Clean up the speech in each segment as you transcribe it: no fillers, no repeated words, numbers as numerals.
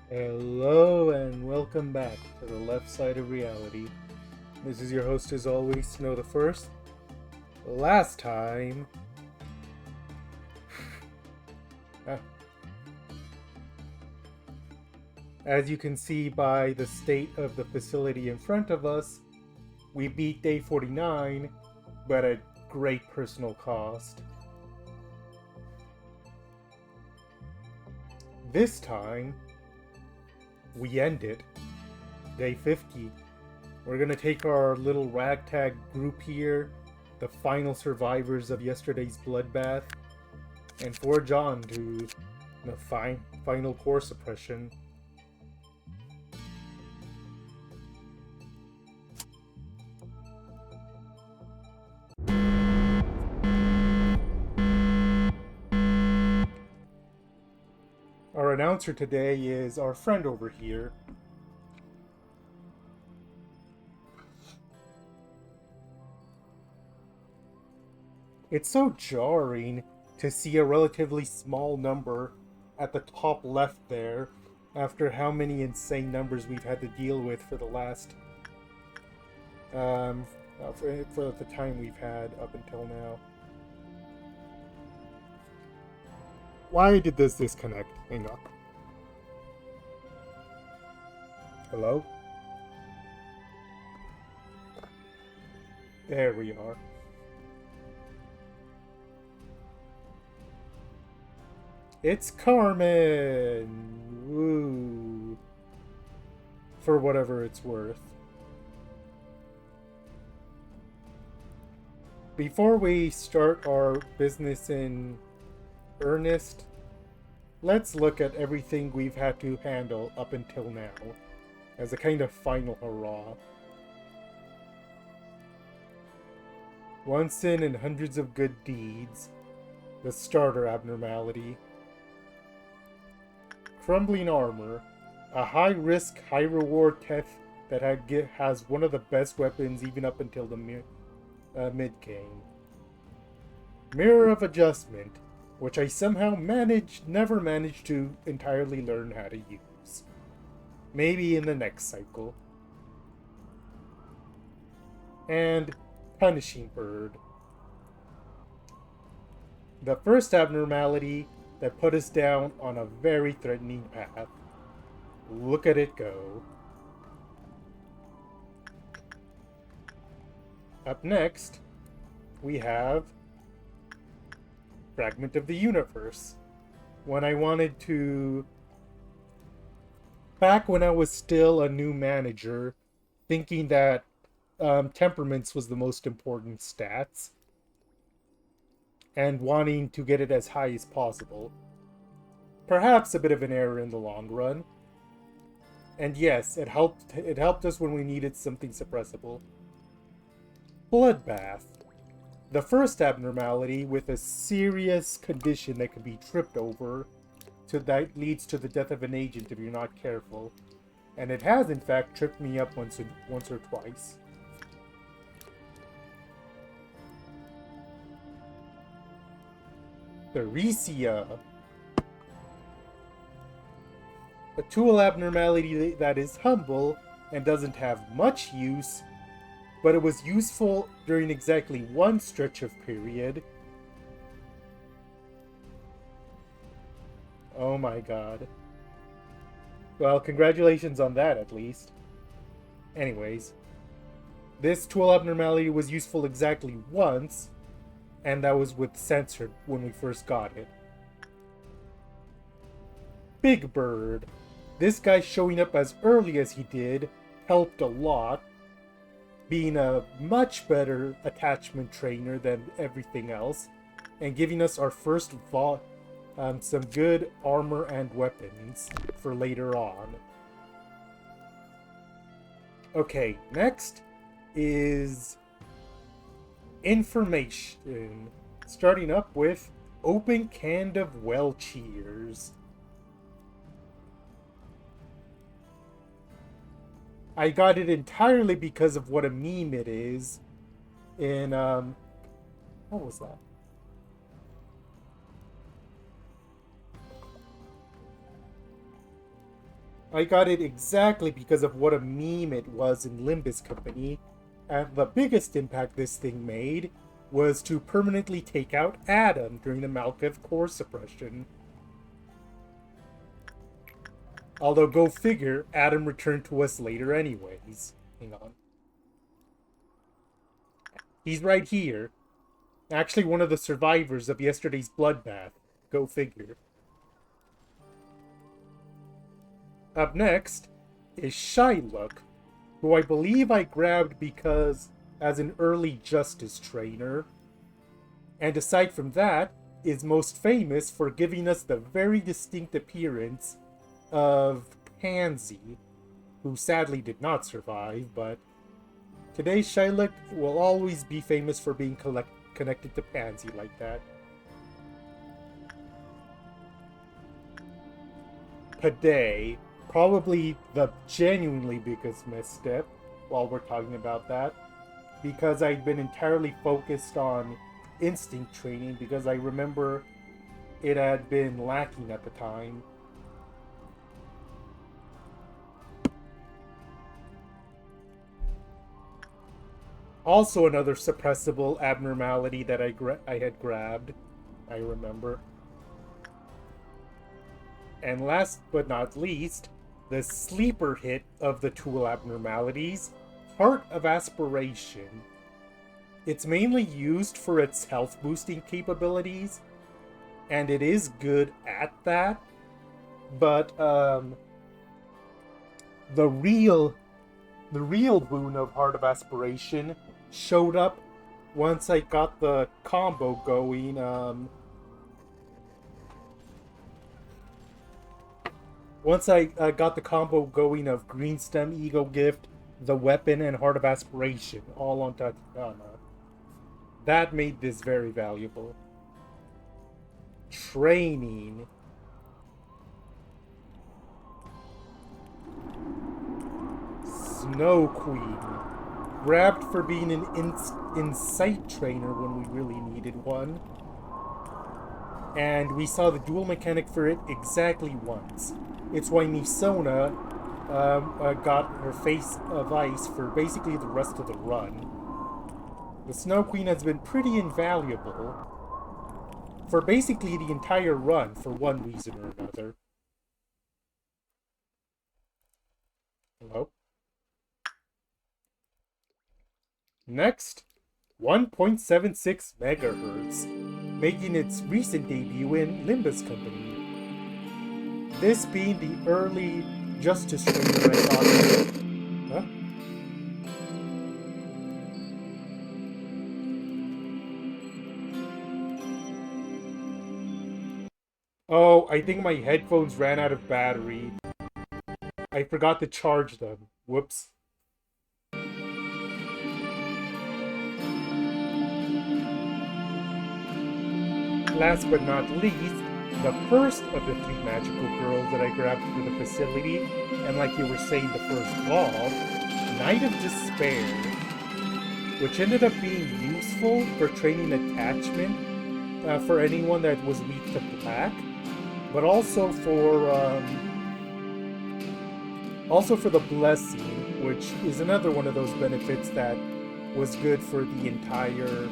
Hello and welcome back to the left side of reality. This is your host as always, Snow the First. Last time, uh, as you can see by the state of the facility in front of us, we beat day 49, but at great personal cost. This time, we end it. Day 50. We're gonna take our little ragtag group here, the final survivors of yesterday's bloodbath, and forge on to the final core suppression. Our announcer today is our friend over here. It's so jarring to see a relatively small number at the top left there after how many insane numbers we've had to deal with for the last for the time we've had up until now. Why did this disconnect? Hang on. Hello? There we are. It's Carmen! Woo! For whatever it's worth. Before we start our business in earnest, let's look at everything we've had to handle up until now, as a kind of final hurrah. One sin and hundreds of good deeds. The starter abnormality. Crumbling armor. A high-risk, high-reward teth that has one of the best weapons even up until the mid-game. Mirror of Adjustment, which I somehow never managed to entirely learn how to use. Maybe in the next cycle. And Punishing Bird. The first abnormality that put us down on a very threatening path. Look at it go. Up next, we have Fragment of the Universe. When I wanted to... Back when I was still a new manager, thinking that temperaments was the most important stats, and wanting to get it as high as possible. Perhaps a bit of an error in the long run. And yes, it helped us when we needed something suppressible. Bloodbath. The first abnormality with a serious condition that can be tripped over, that leads to the death of an agent if you're not careful. And it has in fact tripped me up once or twice. Theresia. A tool abnormality that is humble and doesn't have much use, but it was useful during exactly one stretch of period. Oh my god. Well, congratulations on that at least. Anyways, this tool abnormality was useful exactly once, and that was with Censored when we first got it. Big Bird. This guy showing up as early as he did helped a lot, being a much better attachment trainer than everything else, and giving us our first some good armor and weapons for later on. Okay, next is information. Starting up with Open Can of Well Cheers. I got it entirely because of what a meme it is in, what was that? I got it exactly because of what a meme it was in Limbus Company, and the biggest impact this thing made was to permanently take out Adam during the Malkav core suppression. Although, go figure, Adam returned to us later anyways. Hang on. He's right here. Actually, one of the survivors of yesterday's bloodbath. Go figure. Up next is Shylock, who I believe I grabbed because as an early Justice trainer. And aside from that, is most famous for giving us the very distinct appearance of Pansy, who sadly did not survive, but today Shylock will always be famous for being connected to Pansy like that. Today, probably the genuinely biggest misstep while we're talking about that, because I'd been entirely focused on instinct training because I remember it had been lacking at the time. Also another suppressible abnormality that I had grabbed, I remember. And last but not least, the sleeper hit of the tool abnormalities, Heart of Aspiration. It's mainly used for its health boosting capabilities, and it is good at that, but the real boon of Heart of Aspiration showed up once I got the combo going. Once I got the combo going of Greenstem, Ego Gift, the weapon, and Heart of Aspiration, all on Tatiana. That made this very valuable. Training. Snow Queen. Grabbed for being an insight trainer when we really needed one. And we saw the dual mechanic for it exactly once. It's why Misona got her Face of Ice for basically the rest of the run. The Snow Queen has been pretty invaluable for basically the entire run for one reason or another. Hello? Next, 1.76 megahertz, making its recent debut in Limbus Company. This being the early Justice trainer I thought. Huh? Oh, I think my headphones ran out of battery. I forgot to charge them. Whoops. Last but not least, the first of the three magical girls that I grabbed for the facility, and like you were saying, the first ball, Knight of Despair, which ended up being useful for training attachment for anyone that was weak to black, but also for the blessing, which is another one of those benefits that was good for the entire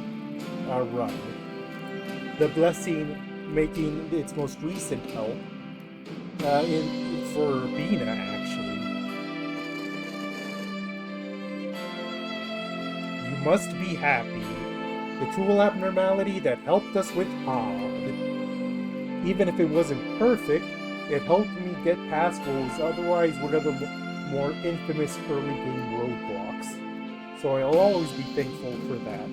run. The blessing making its most recent help for Bina, actually. You must be happy. The tool abnormality that helped us with Hod. Even if it wasn't perfect, it helped me get past what was otherwise one of the more infamous early game roadblocks. So I'll always be thankful for that.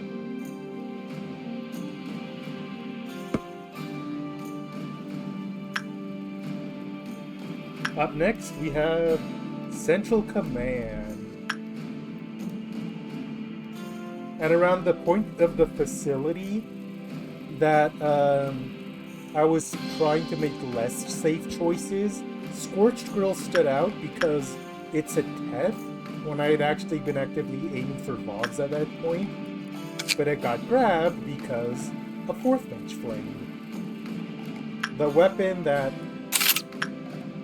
Up next, we have Central Command. And around the point of the facility that I was trying to make less safe choices, Scorched Girl stood out because it's a Teth when I had actually been actively aiming for VODs at that point. But it got grabbed because of Fourth Bench Flame. The weapon that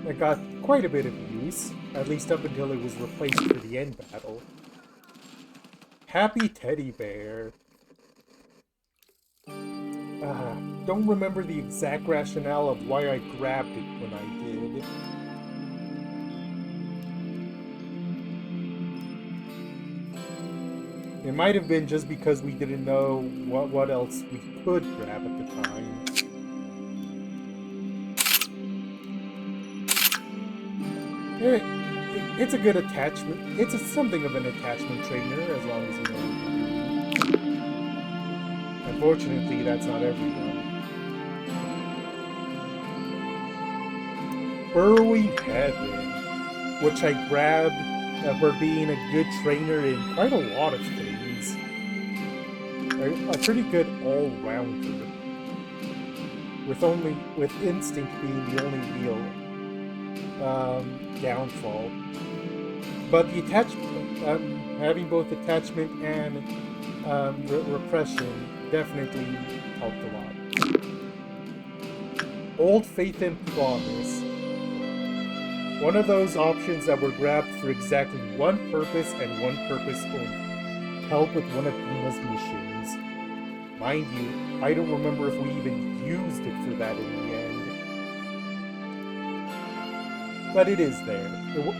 It got quite a bit of use, at least up until it was replaced for the end battle. Happy Teddy Bear. Don't remember the exact rationale of why I grabbed it when I did. It might have been just because we didn't know what else we could grab at the time. It's a good attachment. It's something of an attachment trainer, as long as you know what you're doing. Unfortunately, that's not everyone. Burrowing Heaven, which I grabbed for being a good trainer in quite a lot of things. A pretty good all-rounder. With Instinct being the only real downfall. But the attachment, having both attachment and repression definitely helped a lot. Old Faith and Promise. One of those options that were grabbed for exactly one purpose and one purpose only. Help with one of Nina's missions. Mind you, I don't remember if we even used it for that in the end. But it is there.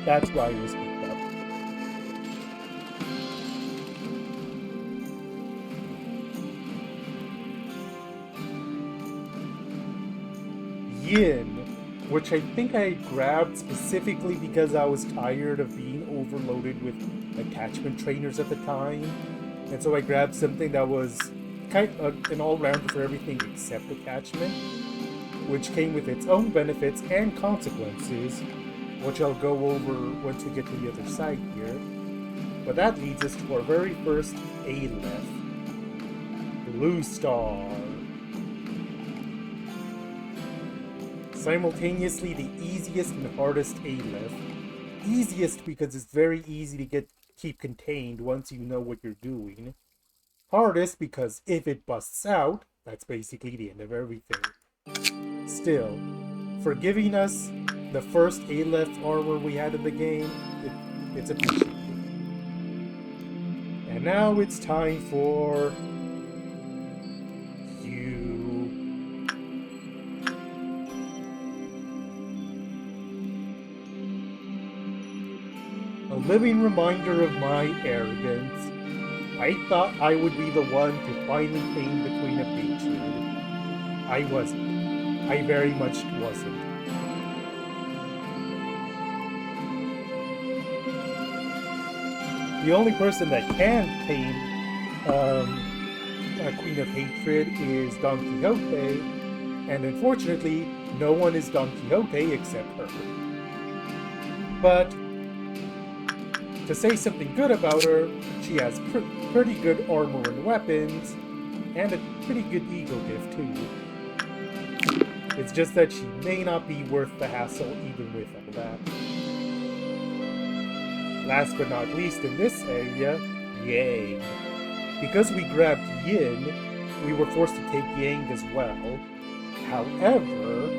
That's why it was picked up. Yin, which I think I grabbed specifically because I was tired of being overloaded with attachment trainers at the time. And so I grabbed something that was kind of an all-rounder for everything except attachment, which came with its own benefits and consequences, which I'll go over once we get to the other side here. But that leads us to our very first Aleph, Blue Star. Simultaneously the easiest and hardest Aleph. Easiest because it's very easy to keep contained once you know what you're doing. Hardest because if it busts out, that's basically the end of everything. Still, for giving us the first Aleph armor we had in the game, it's appreciated. And now it's time for you. A living reminder of my arrogance. I thought I would be the one to finally tame the Queen of Hatred. I wasn't. I very much wasn't. The only person that can tame Queen of Hatred is Don Quixote, and unfortunately, no one is Don Quixote except her. But to say something good about her, she has pretty good armor and weapons, and a pretty good ego gift too. It's just that she may not be worth the hassle even with all that. Last but not least in this area, Yang. Because we grabbed Yin, we were forced to take Yang as well. However,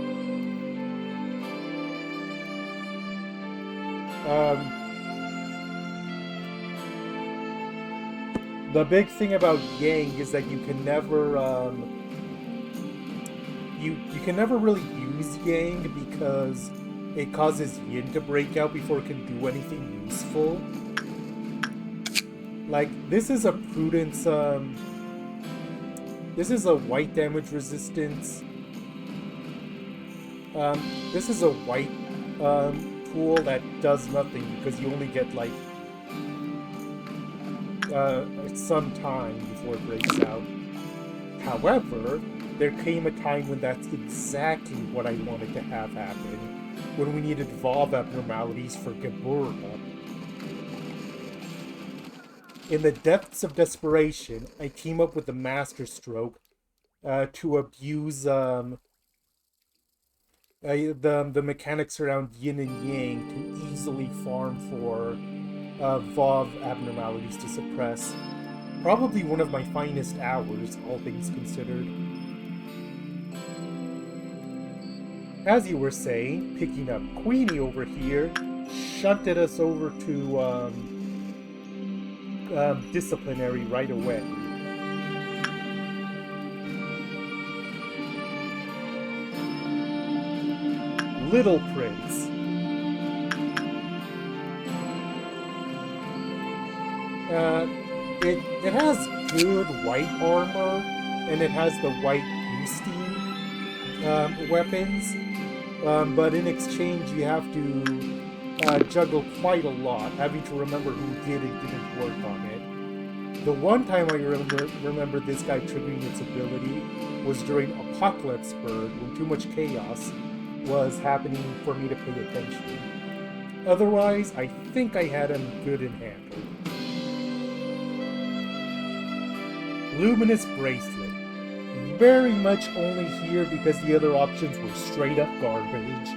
the big thing about Yang is that you can never, you can never really use Yang because it causes Yin to break out before it can do anything useful. Like, this is a Prudence, this is a white damage resistance. This is a white, tool that does nothing because you only get, like, some time before it breaks out. However, there came a time when that's exactly what I wanted to have happen, when we needed Vav abnormalities for Gebura. In the depths of desperation, I came up with the Master Stroke to abuse the mechanics around Yin and Yang to easily farm for Vav abnormalities to suppress. Probably one of my finest hours, all things considered. as you were saying, picking up Queenie over here, shunted us over to disciplinary right away. Little Prince. It has good white armor, and it has the white boosting weapons, but in exchange you have to juggle quite a lot, having to remember who did and didn't work on it. The one time I remember this guy triggering its ability was during Apocalypse Bird, when too much chaos was happening for me to pay attention. Otherwise, I think I had him good in hand. Luminous Bracelet. Very much only here because the other options were straight up garbage.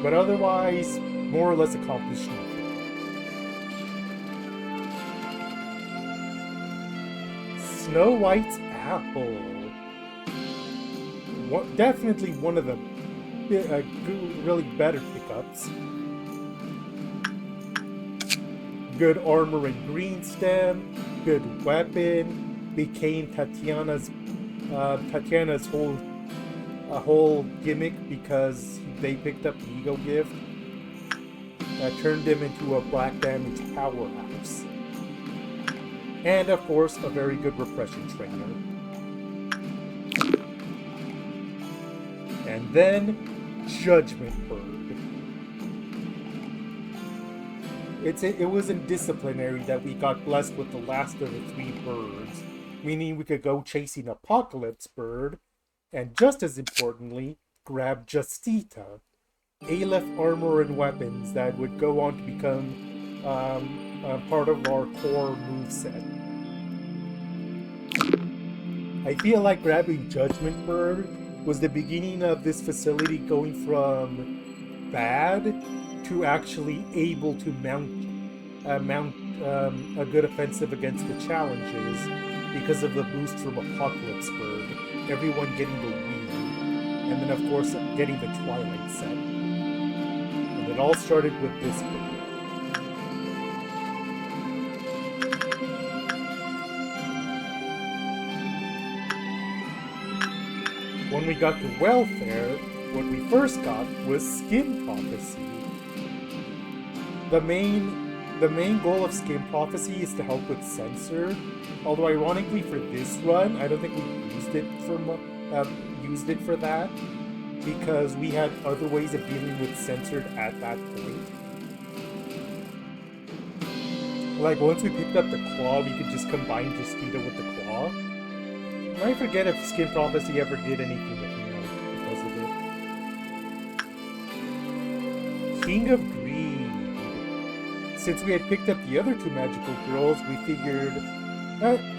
But otherwise, more or less accomplished nothing. Snow White's Apple. Definitely one of the really better pickups. Good armor and green stem, good weapon, became Tatiana's whole gimmick because they picked up the ego gift that turned him into a black damage powerhouse. And of course, a very good repression trainer. And then Judgment Bird. It was in disciplinary that we got blessed with the last of the 3 birds, meaning we could go chasing Apocalypse Bird, and just as importantly, grab Justita, Aleph armor and weapons that would go on to become part of our core moveset. I feel like grabbing Judgment Bird was the beginning of this facility going from bad to actually able to mount a good offensive against the challenges because of the boost from Apocalypse Bird, everyone getting the Wii, and then of course getting the Twilight set. And it all started with this bird. When we got to Welfare, what we first got was Skin Prophecy. The main goal of Skin Prophecy is to help with Censor, although ironically for this run, I don't think we used it for that, because we had other ways of dealing with Censored at that point. Like, once we picked up the Claw, we could just combine Justita with the Claw. And I forget if Skin Prophecy ever did anything with me because of it. King of Greed. Since we had picked up the other 2 magical girls, we figured,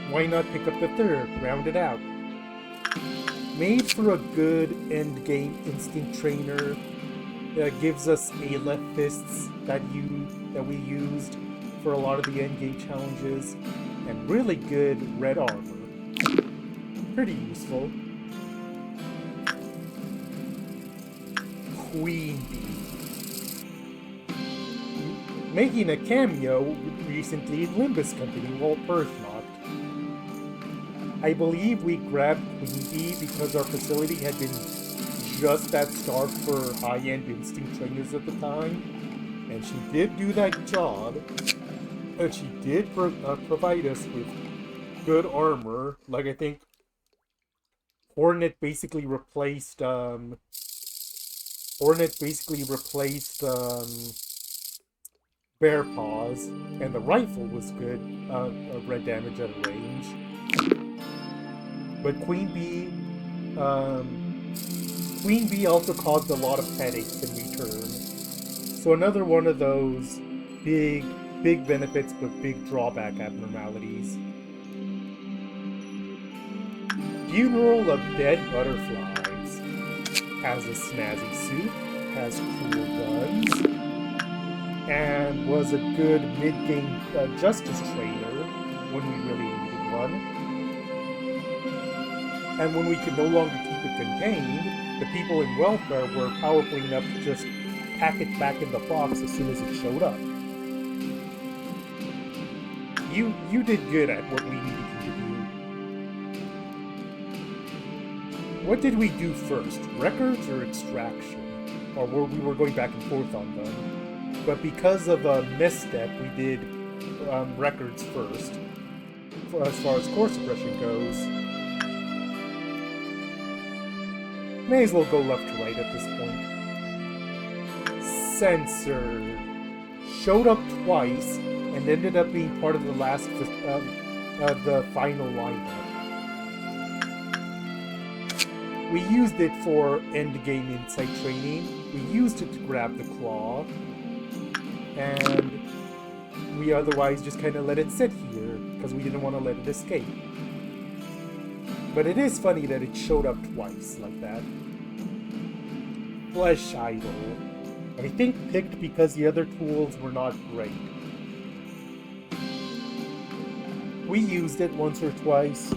why not pick up the 3rd, round it out. Made for a good endgame instinct trainer, gives us Aleph fists that we used for a lot of the endgame challenges, and really good red armor. Pretty useful. Queen Bee. Making a cameo recently in Limbus Company while Perthlocked. I believe we grabbed Queen Bee because our facility had been just that starved for high-end instinct trainers at the time, and she did do that job, and she did provide us with good armor. Like, I think Hornet basically replaced Bear Paws, and the rifle was good red damage at range. But Queen Bee also caused a lot of headaches in return. So another one of those big benefits but big drawback abnormalities. Funeral of Dead Butterflies. Has a snazzy suit, has cool guns, and was a good mid-game justice trainer when we really needed one. And when we could no longer keep it contained, the people in welfare were powerful enough to just pack it back in the box as soon as it showed up. You did good at what we needed you to do. What did we do first? Records or extraction? Or we were going back and forth on them. But because of a misstep, we did records first. As far as core suppression goes. May as well go left to right at this point. Censored. Showed up twice and ended up being part of the the final lineup. We used it for endgame insight training. We used it to grab the claw. And we otherwise just kind of let it sit here because we didn't want to let it escape. But it is funny that it showed up twice like that. Flesh Idol. I think picked because the other tools were not great. We used it once or twice,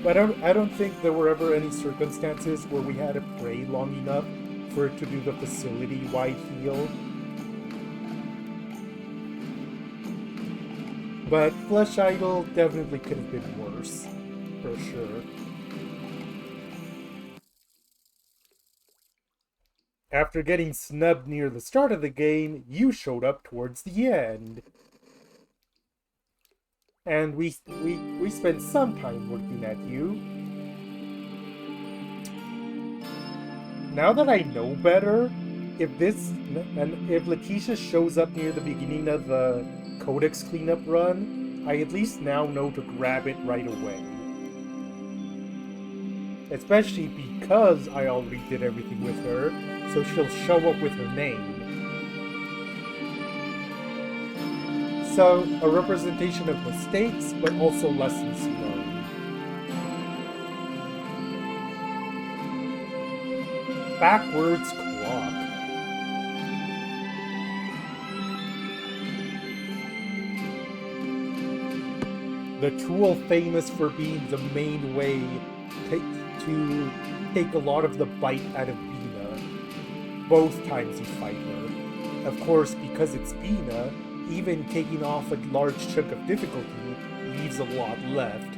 but I don't think there were ever any circumstances where we had to pray long enough for it to do the facility-wide heal. But Flesh Idol definitely could have been worse, for sure. After getting snubbed near the start of the game, you showed up towards the end. And we spent some time working at you. Now that I know better, if Lakeisha shows up near the beginning of the Codex cleanup run, I at least now know to grab it right away. Especially because I already did everything with her, so she'll show up with her name. So, a representation of mistakes, but also lessons learned. Backwards clock. The tool famous for being the main way to take a lot of the bite out of Bina, both times you fight her. Of course, because it's Bina, even taking off a large chunk of difficulty leaves a lot left.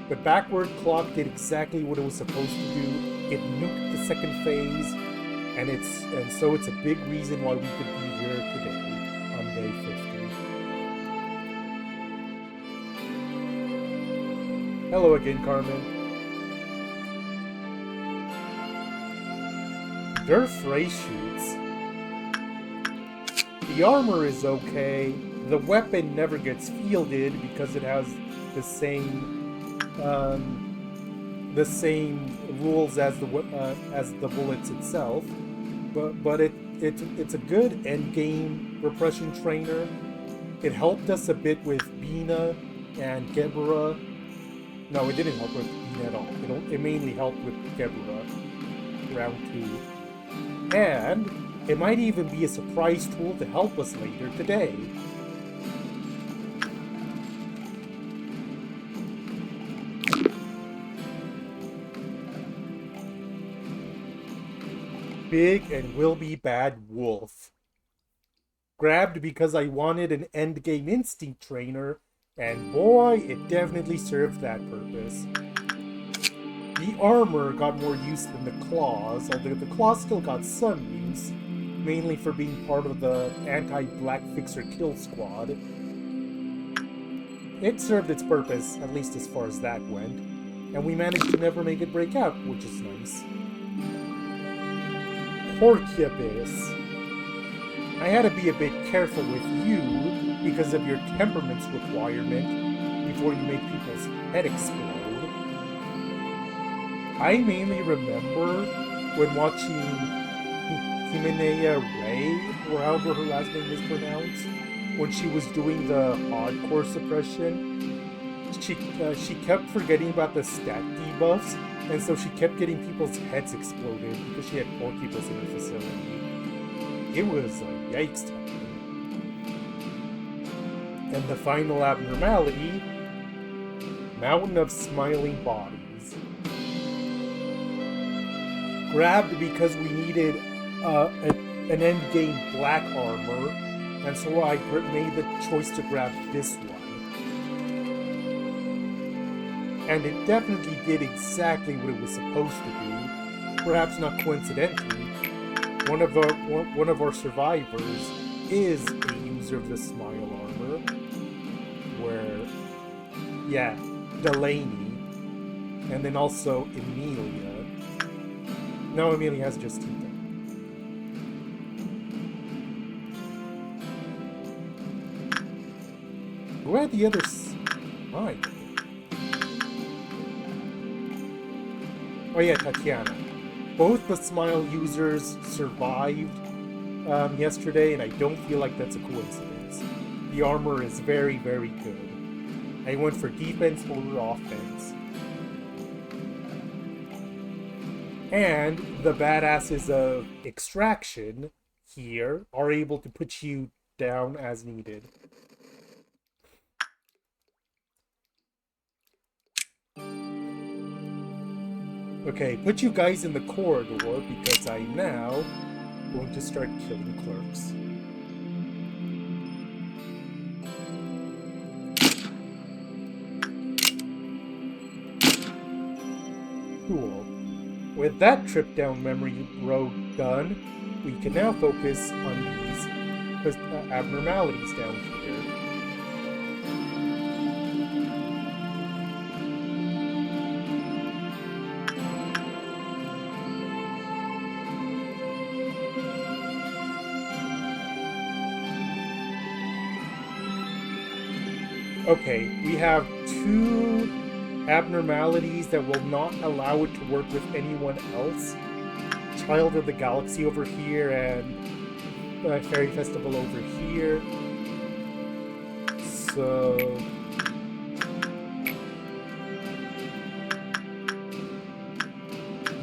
But Backward Clock did exactly what it was supposed to do. It nuked the second phase, and so it's a big reason why we could be here today on day 50. Hello again, Carmen. Durf ray shoots. The armor is okay. The weapon never gets fielded because it has the same rules as the bullets itself. But it's a good end game repression trainer. It helped us a bit with Bina and Gebra. No, it didn't help with Bina at all. It mainly helped with Gebra. Round 2. And it might even be a surprise tool to help us later today. Big and will be bad wolf. Grabbed because I wanted an endgame instinct trainer, and boy, it definitely served that purpose. The armor got more use than the claws, although the claws still got some use, mainly for being part of the anti-black fixer kill squad. It served its purpose, at least as far as that went, and we managed to never make it break out, which is nice. Porcupus. I had to be a bit careful with you because of your temperament's requirement before you make people's head explode. I mainly remember when watching Himenea Ray, or however her last name is pronounced, when she was doing the hardcore suppression, she kept forgetting about the stat debuffs, and so she kept getting people's heads exploded because she had Porcupus in her facility. It was a yikes time. And the final abnormality, Mountain of Smiling Bodies. grabbed because we needed an end game black armor, and so I made the choice to grab this one. And it definitely did exactly what it was supposed to do. Perhaps not coincidentally, one of our survivors is a user of the Smile armor, where, yeah, Delaney, and then also Emilia. No, Emilia has just Tita. Who had the other Smile? Oh yeah, Tatiana. Both the Smile users survived yesterday, and I don't feel like that's a coincidence. The armor is very, very good. I went for defense over offense. And the badasses of Extraction here are able to put you down as needed. Okay, put you guys in the corridor because I'm now going to start killing clerks. Cool. With that trip down memory road done, we can now focus on these abnormalities down here. Okay, we have 2 abnormalities that will not allow it to work with anyone else. Child of the Galaxy over here and Fairy Festival over here. So...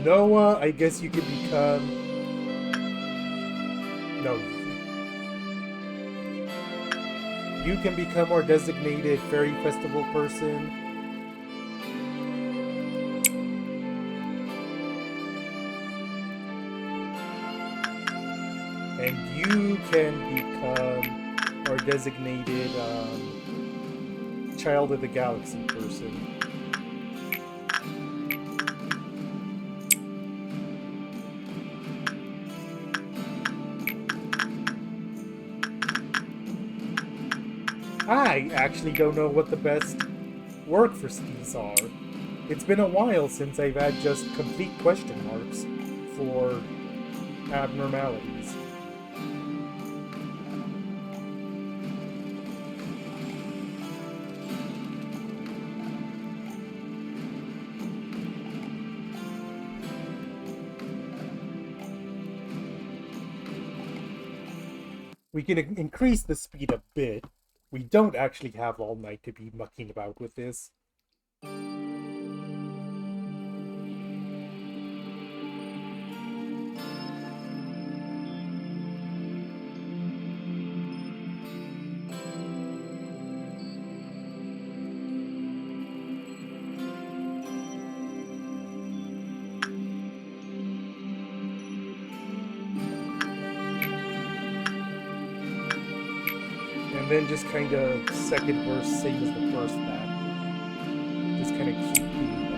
Noah, I guess you could become... No. You can become our designated Fairy Festival person. And you can become our designated Child of the Galaxy person. I actually don't know what the best work for these are. It's been a while since I've had just complete question marks for abnormalities. We can increase the speed a bit. We don't actually have all night to be mucking about with this. And then just kind of second verse, same as the first that. Just kind of keep doing that.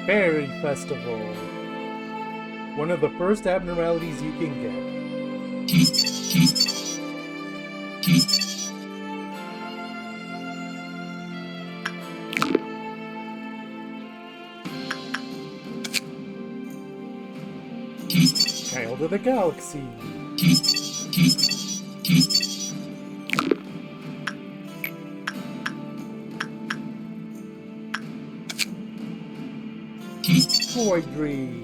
Fairy Festival. One of the first abnormalities you can get. Child of the Galaxy. Void Dream.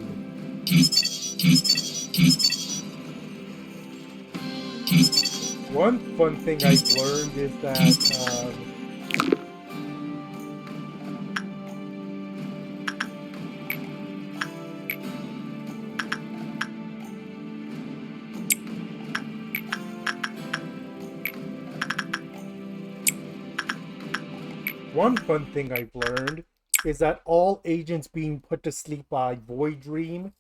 One fun thing I've learned is that all agents being put to sleep by Void Dream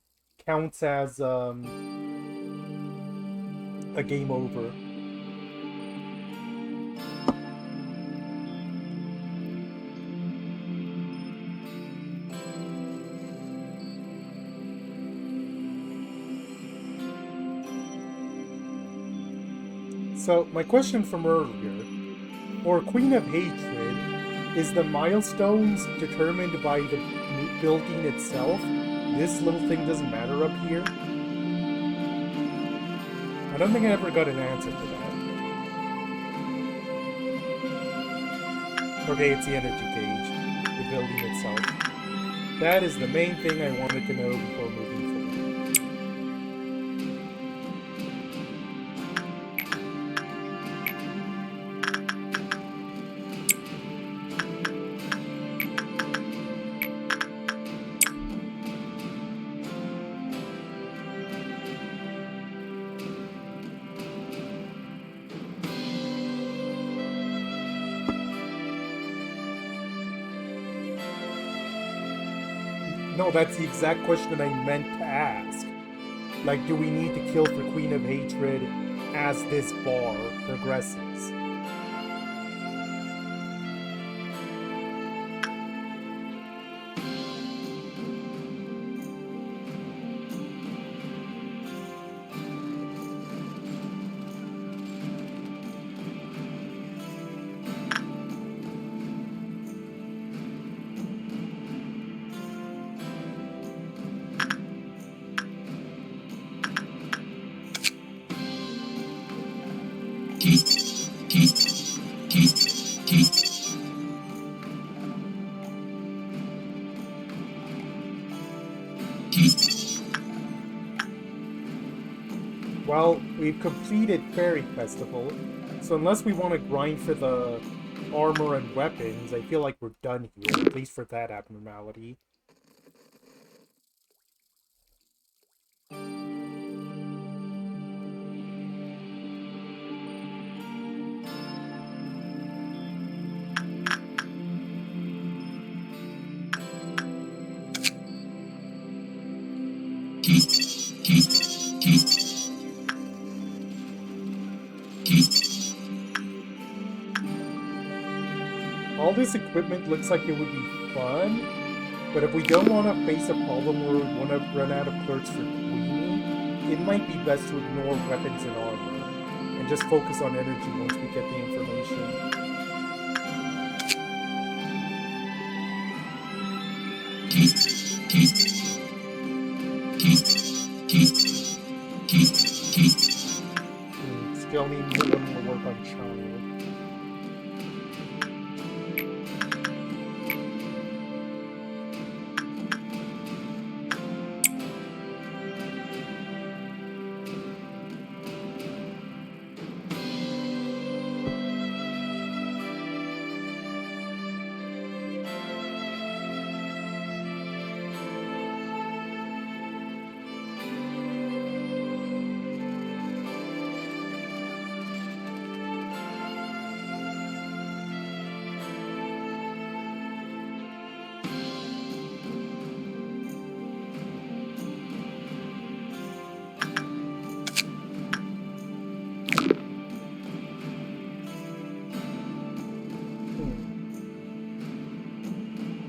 counts as a game over. So, my question from earlier, for Queen of Hatred, is the milestones determined by the building itself? This little thing doesn't matter up here? I don't think I ever got an answer to that. Okay, it's the energy gauge, the building itself. That is the main thing I wanted to know before moving forward. No, that's the exact question I meant to ask. Like, do we need to kill for Queen of Hatred as this bar progresses? Well, we've completed Fairy Festival, so unless we want to grind for the armor and weapons, I feel like we're done here, at least for that abnormality. All this equipment looks like it would be fun, but if we don't want to face a problem where we want to run out of clerks for Queenie, it might be best to ignore weapons and armor, and just focus on energy once we get the information. Still need one more work on Child.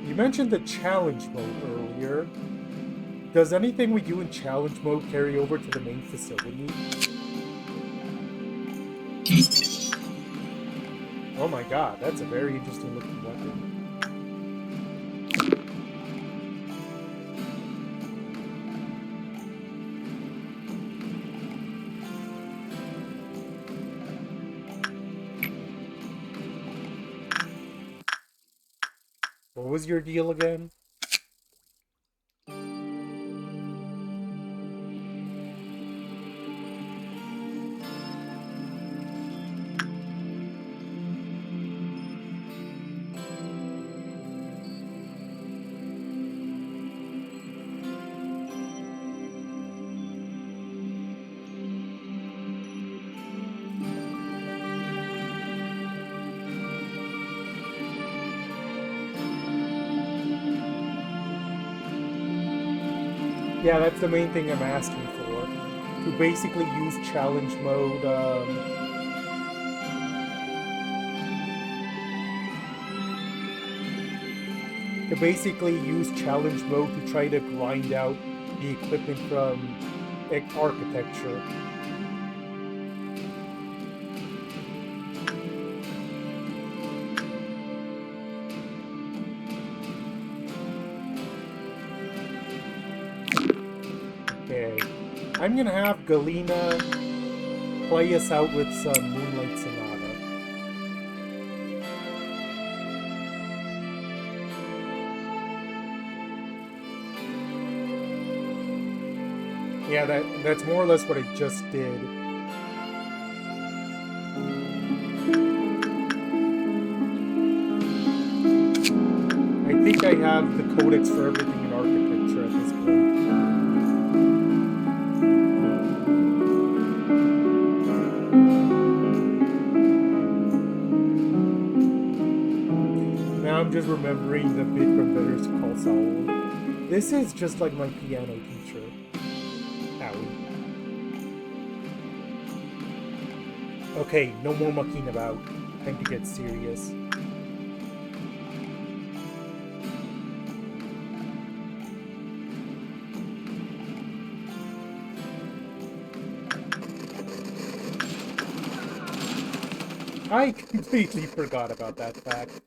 You mentioned the challenge mode earlier. Does anything we do in challenge mode carry over to the main facility? Oh my god, that's a very interesting looking weapon. What was your deal again? Yeah, that's the main thing I'm asking for. To basically use challenge mode, to try to grind out the equipment from architecture. Okay. I'm gonna have Galena play us out with some Moonlight Sonata. Yeah, that's more or less what I just did. I think I have the codex for everything in architecture at this point. Now I'm just remembering the bit from Better Call Saul. This is just like my piano teacher. Owie. Okay, no more mucking about. Time to get serious. I completely forgot about that fact.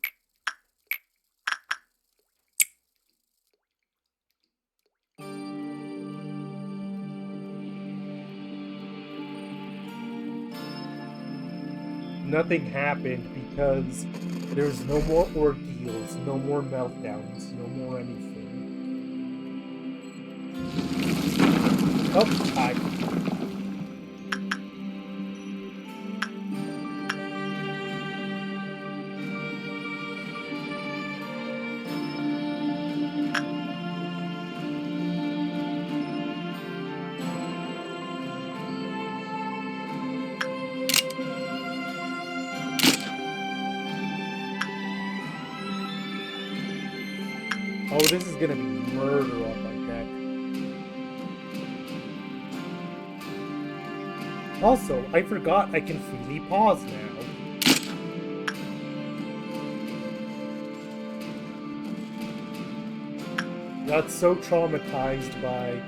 Nothing happened because there's no more ordeals, no more meltdowns, no more anything. Oh, hi. Oh, this is gonna be murder on my neck. Also, I forgot I can freely pause now. Got so traumatized by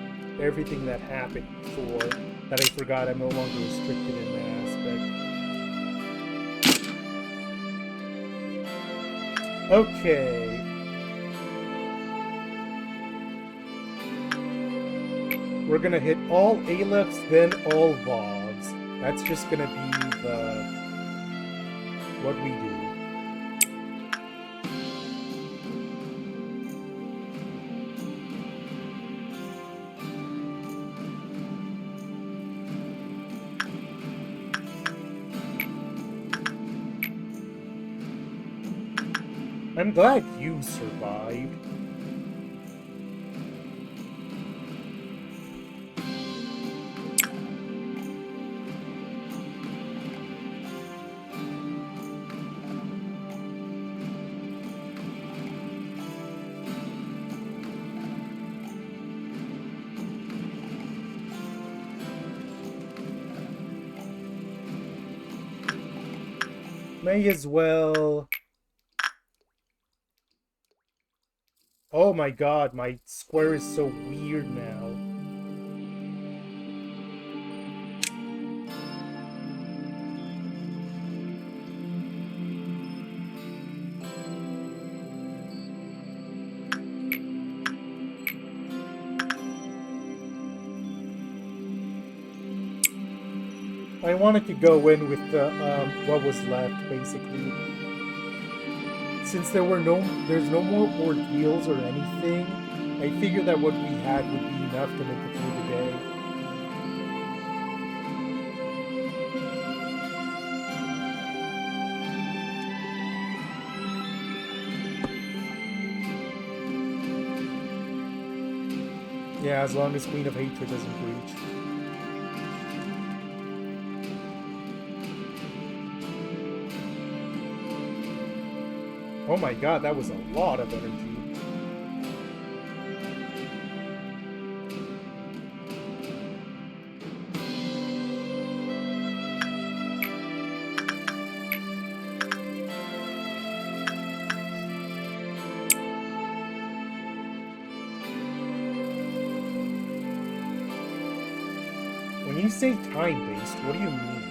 everything that happened before that I forgot I'm no longer restricted in that aspect. Okay. We're gonna hit all Aleph, then all Vovs. That's just gonna be what we do. I'm glad you survived. May as well. Oh my god, my square is so weird now. I wanted to go in with the what was left, basically. Since there's no more ordeals or anything, I figured that what we had would be enough to make it through the day. Yeah, as long as Queen of Hatred doesn't breach. Oh my god, that was a lot of energy. you say time-based, what do you mean?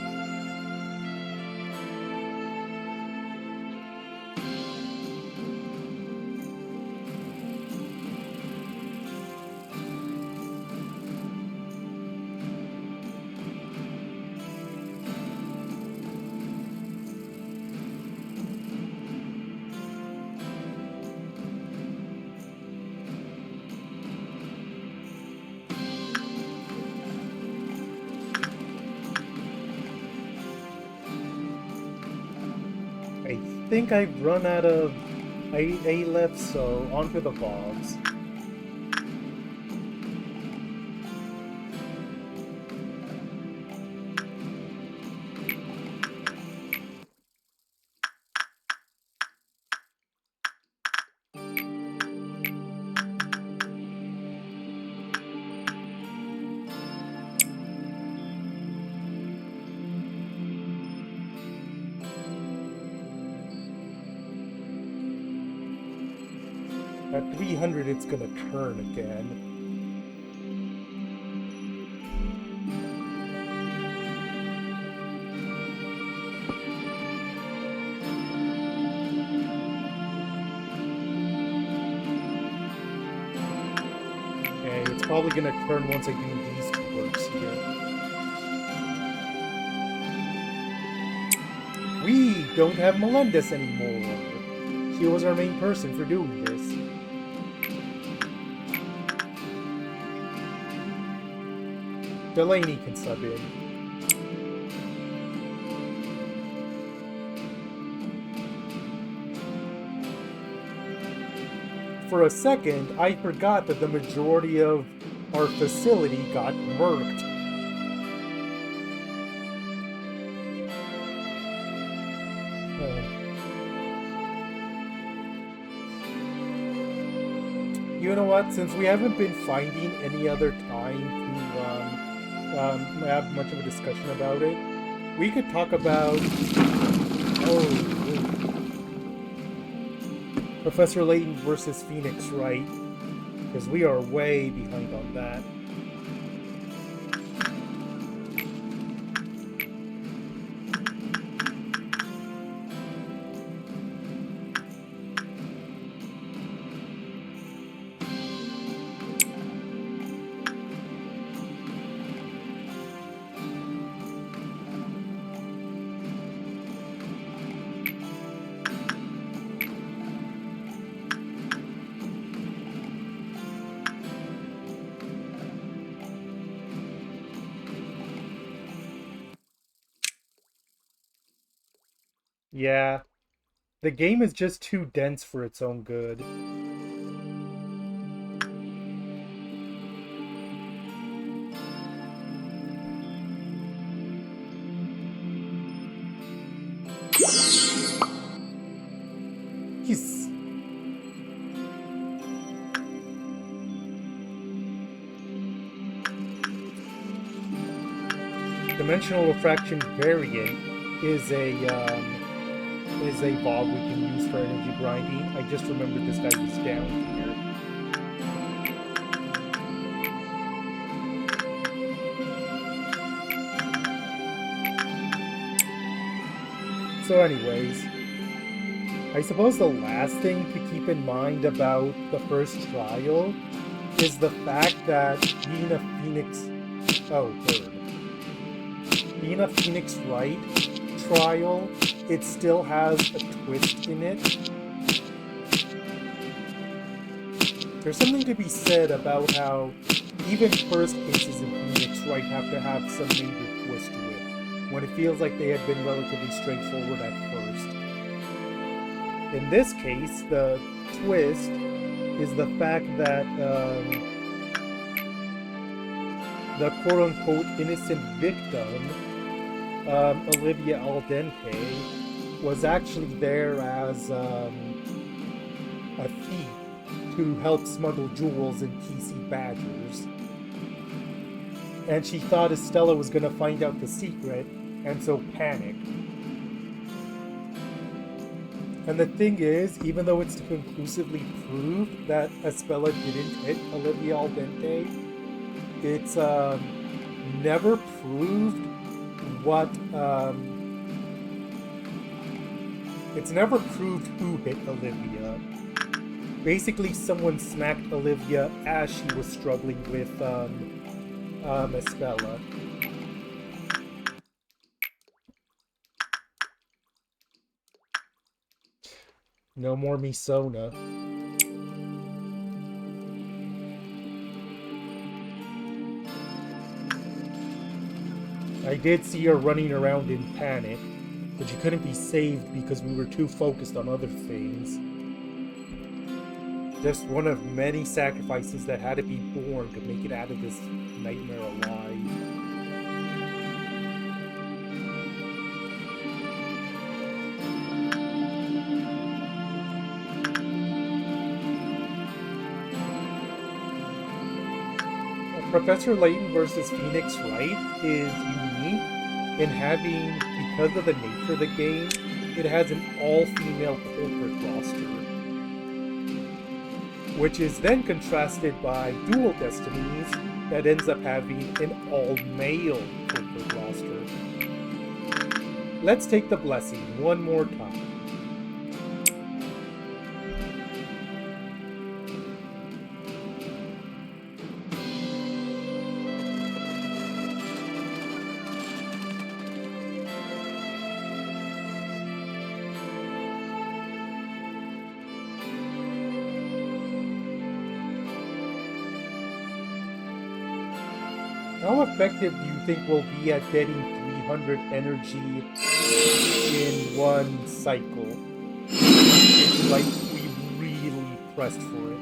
I think I've run out of A left, so onto the bogs. At 300, it's gonna turn again. Okay, it's probably gonna turn once I do these two works here. We don't have Melendez anymore. She was our main person for doing this. Delaney can sub in. For a second, I forgot that the majority of our facility got murked. You know what? Since we haven't been finding any other time to have much of a discussion about it, we could talk about Professor Layton versus Phoenix Wright, because we are way behind on that. Yeah, the game is just too dense for its own good. Yes. Dimensional refraction variant is a VOG we can use for energy grinding. I just remembered this guy was down here. So anyways, I suppose the last thing to keep in mind about the first trial is the fact that being a Phoenix Wright trial, it still has a twist in it. There's something to be said about how even first cases in Phoenix Wright have to have some major twist to it, when it feels like they had been relatively straightforward at first. In this case, the twist is the fact that the quote-unquote innocent victim, Olivia Al Dente, was actually there as a thief to help smuggle jewels in TC Badgers. And she thought Estella was going to find out the secret, and so panicked. And the thing is, even though it's conclusively proved that Estella didn't hit Olivia Al Dente, it's never proved what, it's never proved who hit Olivia. Basically, someone smacked Olivia as she was struggling with, Estella. No more Misona. I did see her running around in panic, but you couldn't be saved because we were too focused on other things. Just one of many sacrifices that had to be born to make it out of this nightmare alive. Professor Layton versus Phoenix Wright is unique in having, because of the nature of the game, it has an all-female corporate roster, which is then contrasted by Dual Destinies that ends up having an all-male corporate roster. Let's take the blessing one more time. How effective do you think we'll be at getting 300 energy in one cycle? It's like we really pressed for it.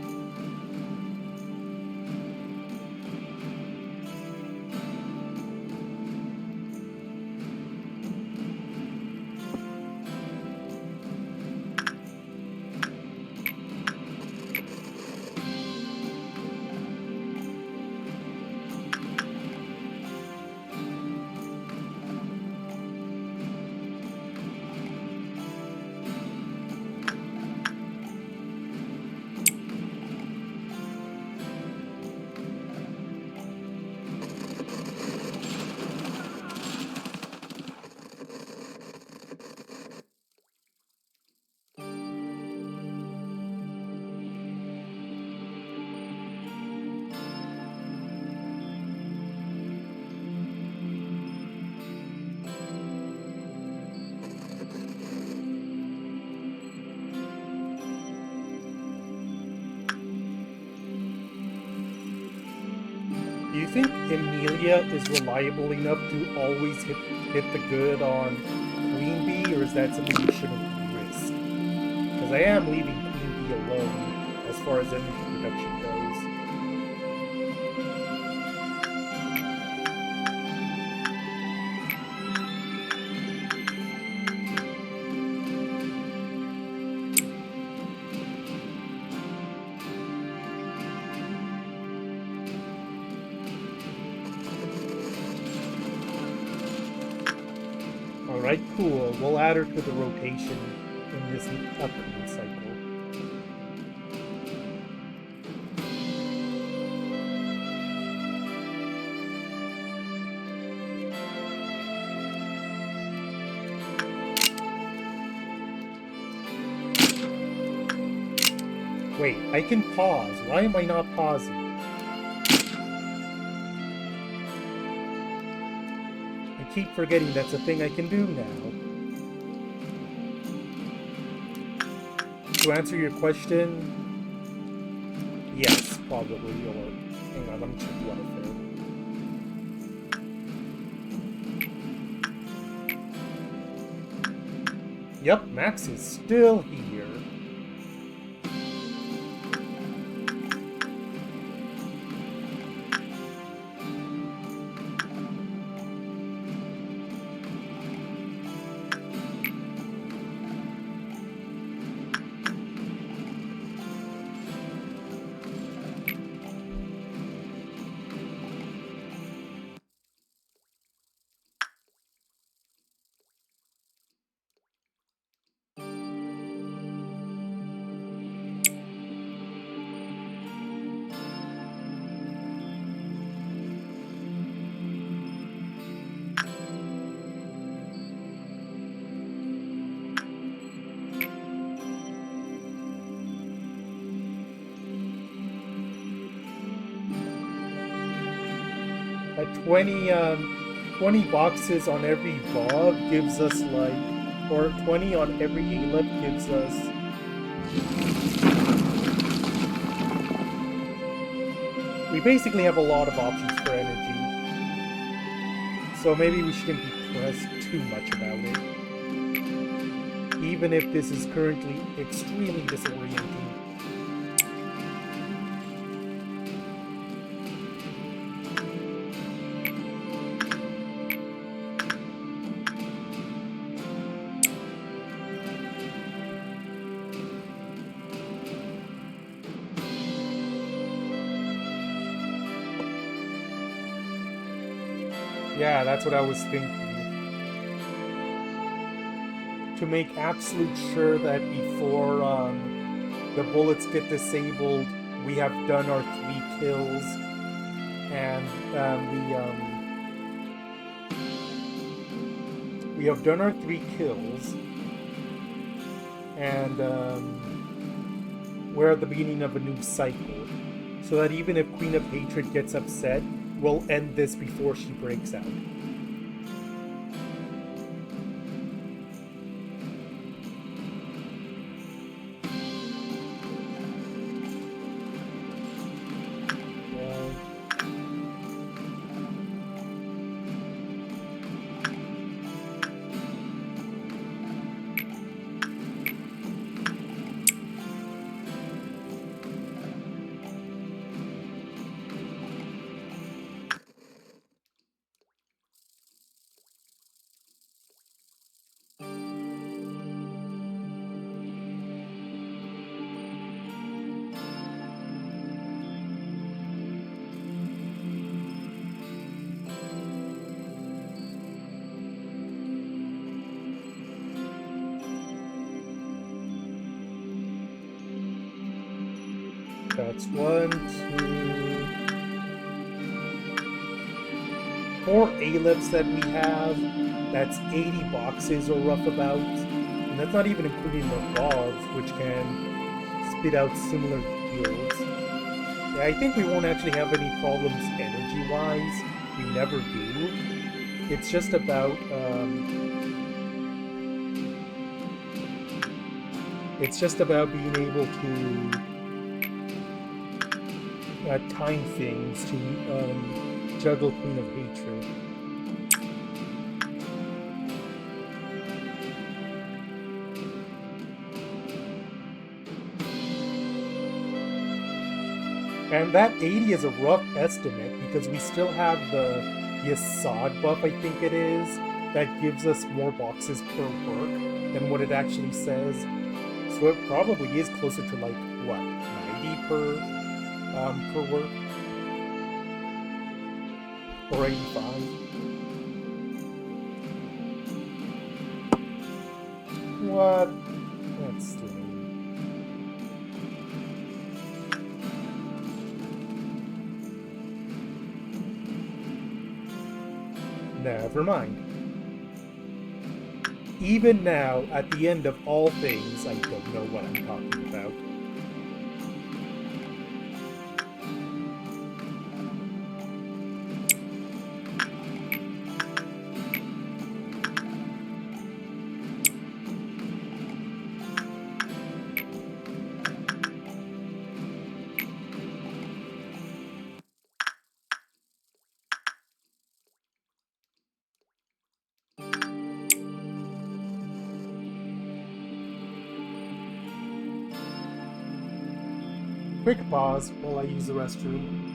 Do you think Emilia is reliable enough to always hit the good on Queen Bee, or is that something you shouldn't risk? Because I am leaving Queen Bee alone as far as energy production goes. Alright, cool. We'll add her to the rotation in this upcoming cycle. Wait, I can pause. Why am I not pausing? I keep forgetting that's a thing I can do now. To answer your question, yes, probably, or hang on, let me check welfare. Yep, Max is still here. 20 boxes on every Bob gives us like, or 20 on every Aleph gives us. We basically have a lot of options for energy. So maybe we shouldn't be pressed too much about it. Even if this is currently extremely disorienting. Yeah, that's what I was thinking. To make absolute sure that before the bullets get disabled, we have done our 3 kills, and we have done our 3 kills, and we're at the beginning of a new cycle, so that even if Queen of Hatred gets upset, we'll end this before she breaks out. That's 1, 2, 4 Alephs that we have. That's 80 boxes or rough about. And that's not even including the Bobs, which can spit out similar yields. Yeah, I think we won't actually have any problems energy-wise. We never do. It's just about being able to time things to juggle Queen of Hatred. And that 80 is a rough estimate because we still have the Yasad buff, I think it is, that gives us more boxes per work than what it actually says. So it probably is closer to like, what, 90 per work? Or 85? What? That's lame. Never mind. Even now, at the end of all things, I don't know what I'm talking about. Quick pause while I use the restroom.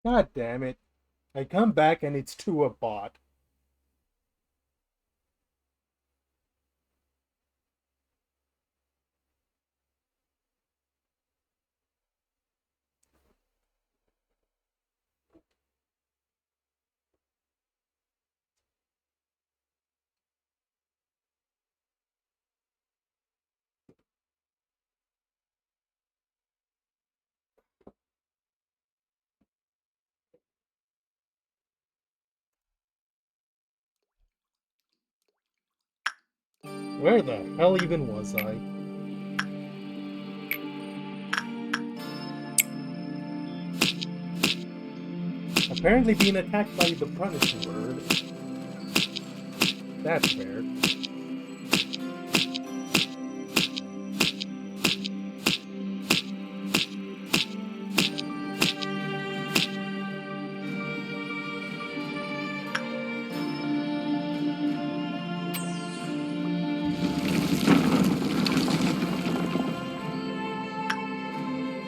God damn it. I come back and it's to a bot. Where the hell even was I? Apparently being attacked by the Punisher bird. That's fair.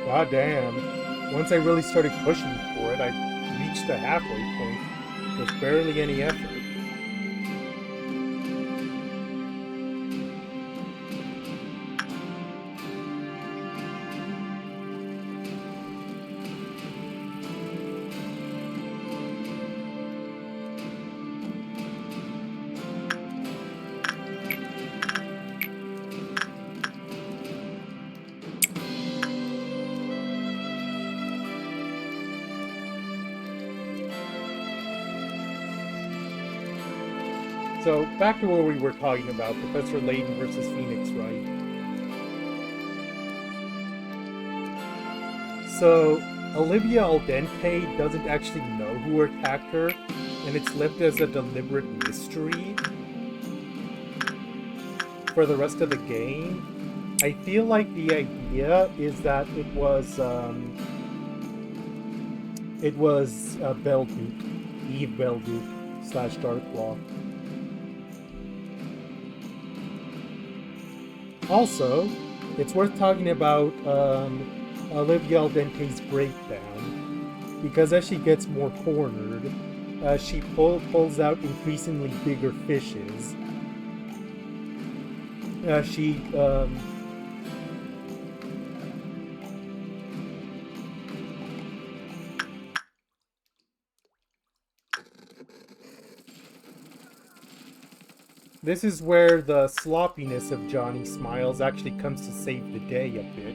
God damn. Once I really started pushing for it, I reached the halfway point with barely any effort. So, back to what we were talking about, Professor Layton versus Phoenix, right? So, Olivia Al Dente doesn't actually know who attacked her, and it's left as a deliberate mystery for the rest of the game. I feel like the idea is that it was Belduke, Eve Belduke slash Darkclaw. Also, it's worth talking about Olivia Al Dente's breakdown, because as she gets more cornered, she pulls out increasingly bigger fishes. She This is where the sloppiness of Johnny Smiles actually comes to save the day a bit.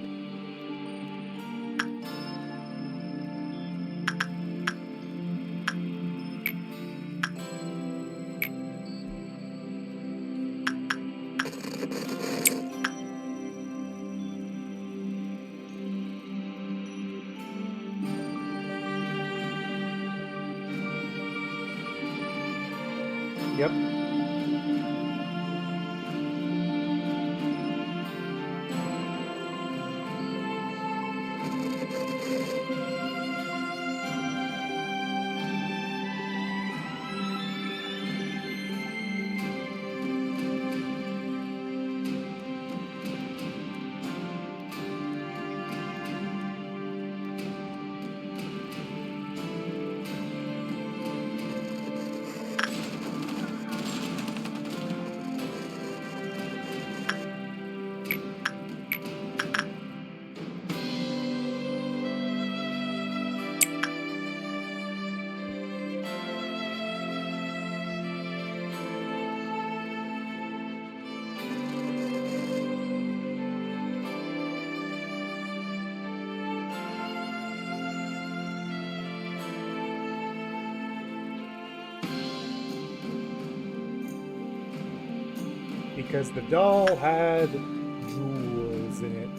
Yep. Because the doll had jewels in it.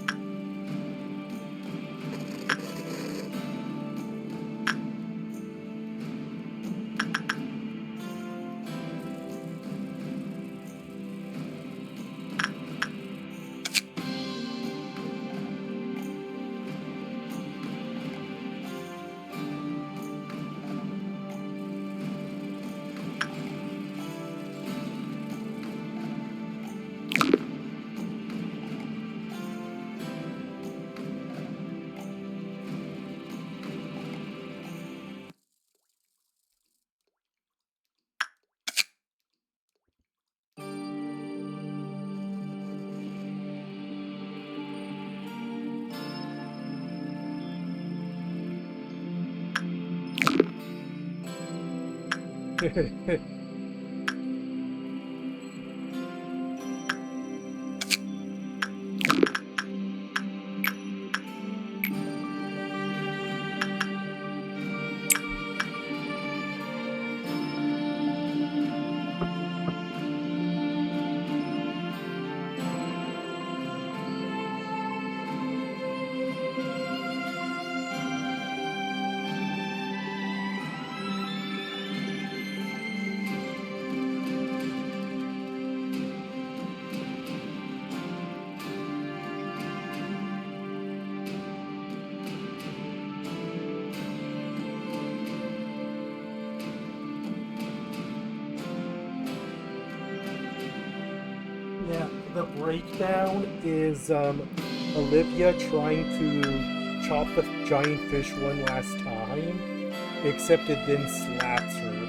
Yeah, the breakdown is Olivia trying to chop the giant fish one last time, except it then slaps her.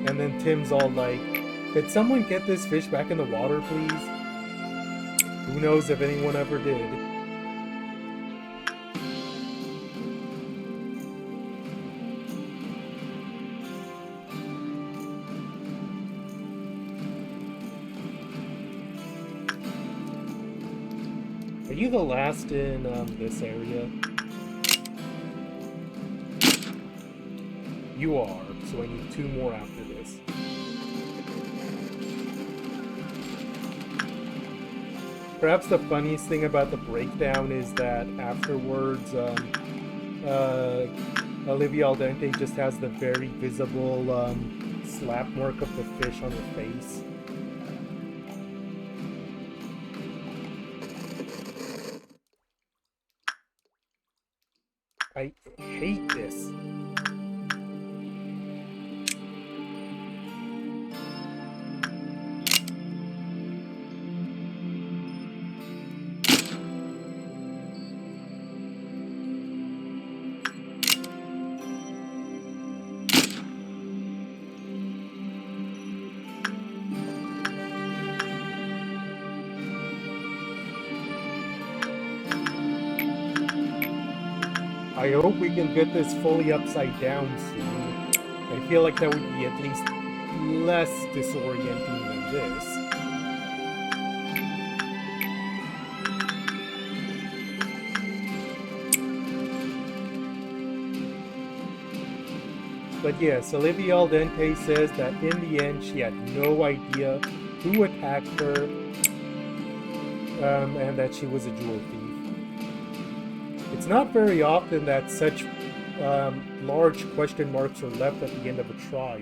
And then Tim's all like, "Could someone get this fish back in the water, please?" Who knows if anyone ever did. Are you the last in this area? You are, so I need 2 more after this. Perhaps the funniest thing about the breakdown is that afterwards, Olivia Al Dente just has the very visible slap mark of the fish on her face. I hate this. I hope we can get this fully upside down soon. I feel like that would be at least less disorienting than this. But yes, Olivia Al Dente says that in the end she had no idea who attacked her, and that she was a jewel thief. It's not very often that such large question marks are left at the end of a trial.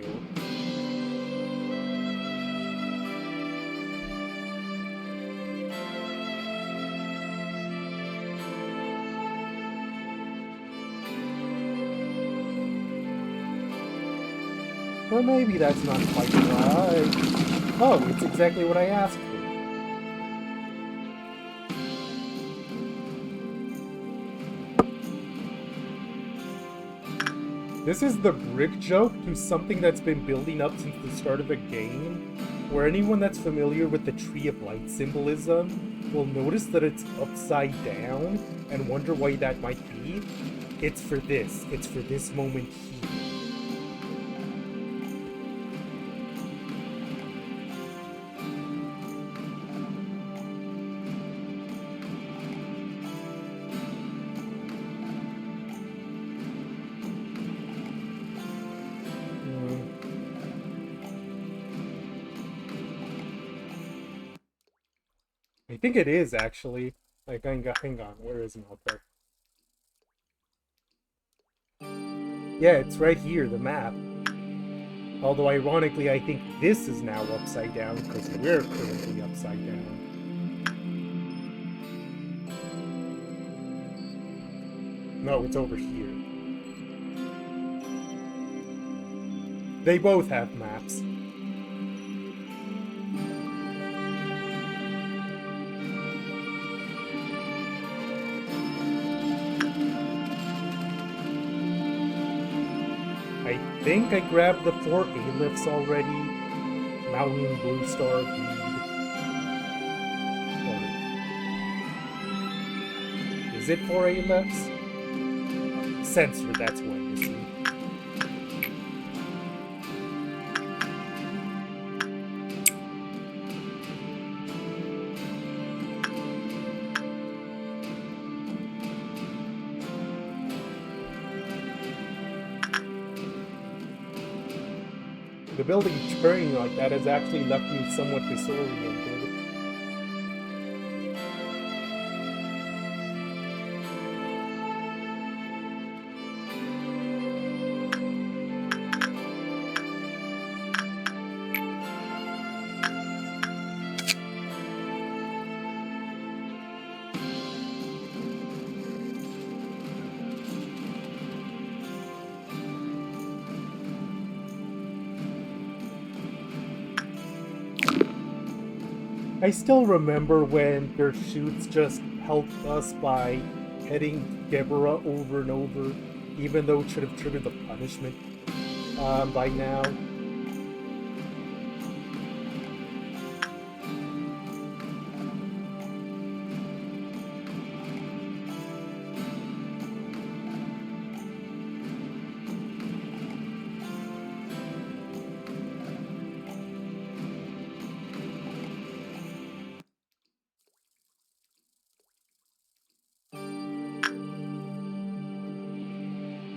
Or maybe that's not quite right. Oh, it's exactly what I asked for. This is the brick joke to something that's been building up since the start of the game, where anyone that's familiar with the Tree of Light symbolism will notice that it's upside down and wonder why that might be. It's for this moment here. I think it is actually. Like, hang on, where is Malta? Yeah, it's right here, the map. Although, ironically, I think this is now upside down because we're currently upside down. No, it's over here. They both have maps. I think I grabbed the 4 A-lifts already. Mountain, Blue Star, Greed. Or is it 4 A-lifts? censored, that's what you see. The building turning like that has actually left me somewhat disoriented. I still remember when their shoots just helped us by hitting Deborah over and over, even though it should have triggered the punishment by now.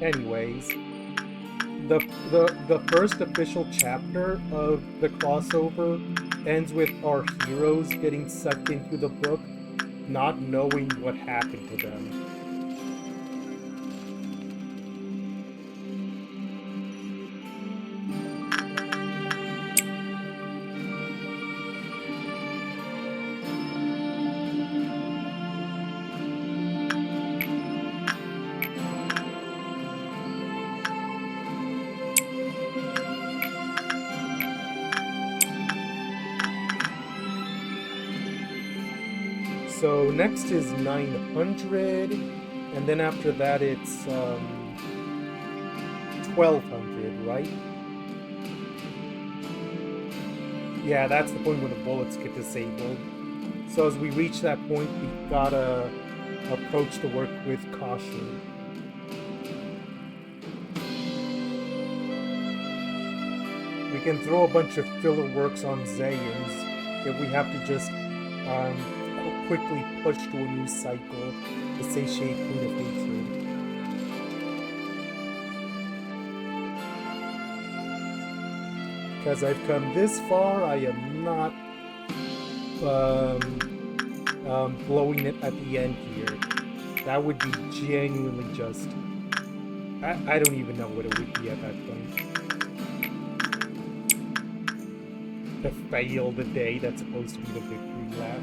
Anyways, the first official chapter of the crossover ends with our heroes getting sucked into the book, not knowing what happened to them. So next is 900, and then after that it's 1200, right? Yeah, that's the point when the bullets get disabled. So as we reach that point, we gotta approach the work with caution. We can throw a bunch of filler works on Zayans if we have to just quickly push to a new cycle to satiate food of hatred. Because I've come this far, I am not blowing it at the end here. That would be genuinely just... I don't even know what it would be at that point. To fail the day that's supposed to be the victory lap.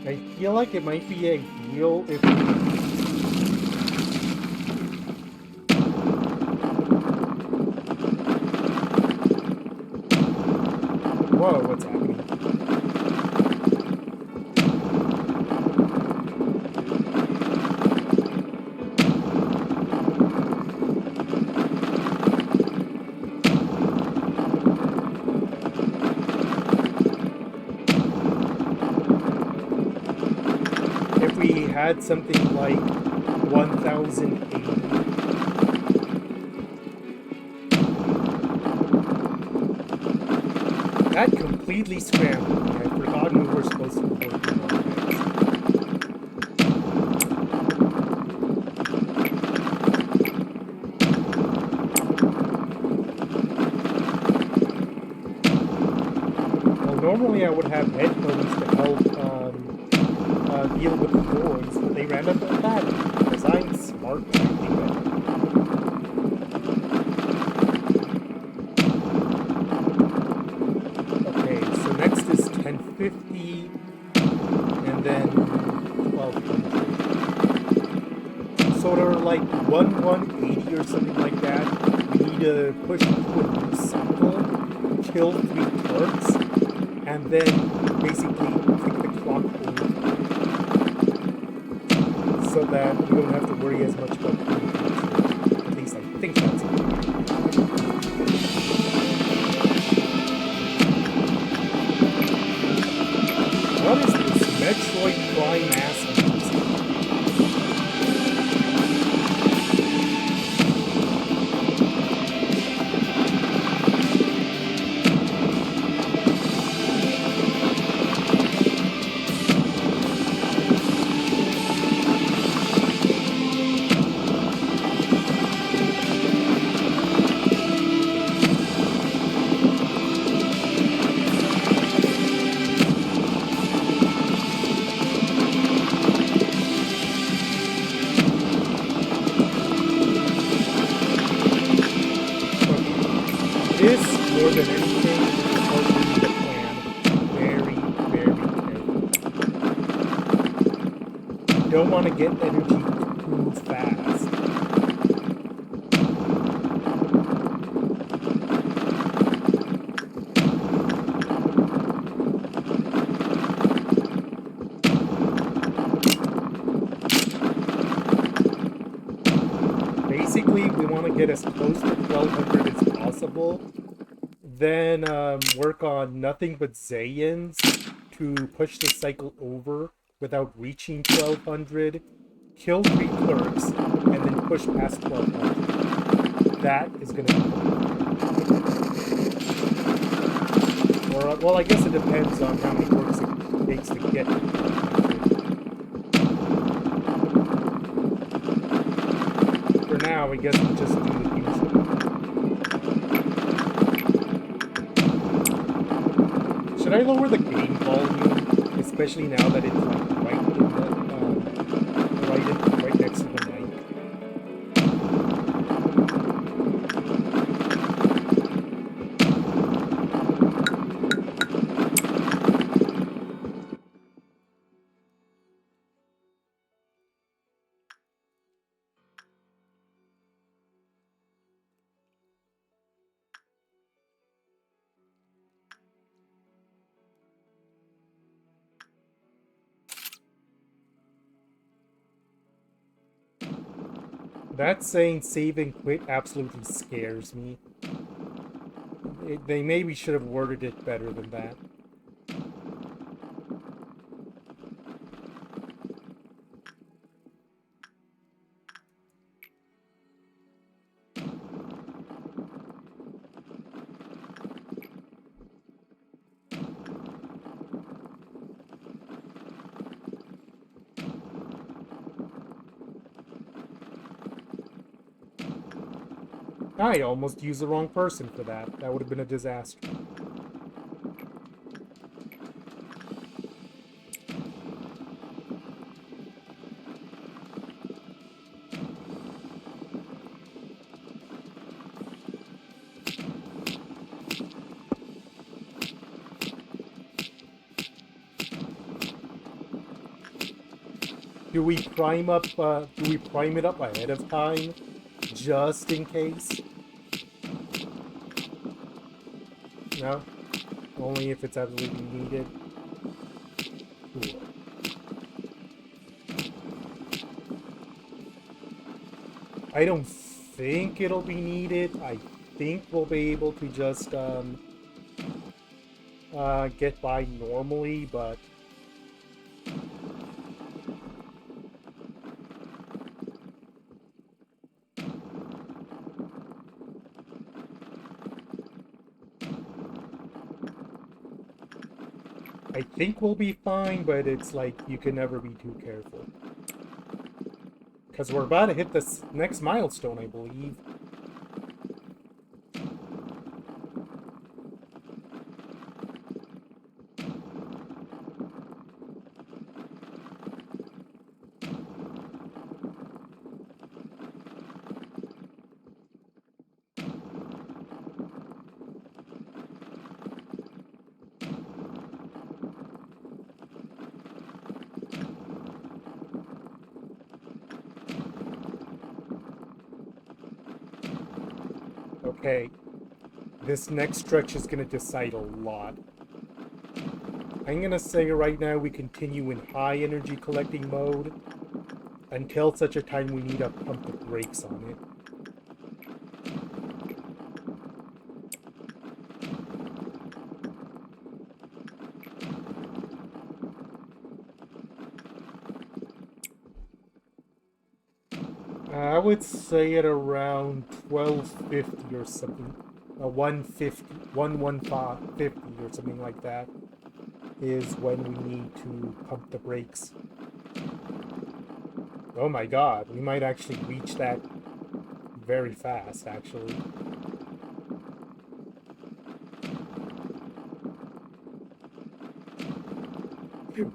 I feel like it might be a deal if whoa, what's happening? If we had something like 1080, that completely scrambled me. I'd forgotten we were supposed to be working on that. Well, normally I would have headphones to help deal with the noise, but they ran out of battery because I'm smart and I think okay, so next is 1050 and then 1200. like 180 or something like that, we need to push into a new cycle, kill 3 clerks, and then basically kick the clock over so that we don't have to worry as much about communication. At least I think that's it. What is this Metroid Prime ass music? This, more than anything, is the part we need to plan very, very carefully. Don't want to get energy too fast. Basically, we want to get as close to 1200 as possible. Then work on nothing but Zayians to push the cycle over without reaching 1200. Kill 3 clerks, and then push past 1200. That is going to be fun. Or, well, I guess it depends on how many clerks it takes to get to 1200. For now, I guess we just do the usual. Should I lower the game volume, especially now that it's like right in the right next to the mic? That saying save and quit absolutely scares me. They maybe should have worded it better than that. I almost used the wrong person for that. That would have been a disaster. Do we prime up? Do we prime it up ahead of time, just in case? No, only if it's absolutely needed. Cool. I don't think it'll be needed. I think we'll be able to just get by normally, but I think we'll be fine, but it's like you can never be too careful. Because we're about to hit this next milestone, I believe. Okay, this next stretch is going to decide a lot. I'm going to say right now we continue in high energy collecting mode until such a time we need to pump the brakes on it. I would say at around 1250 or something. 150, 11550 or something like that is when we need to pump the brakes. Oh my god, we might actually reach that very fast, actually.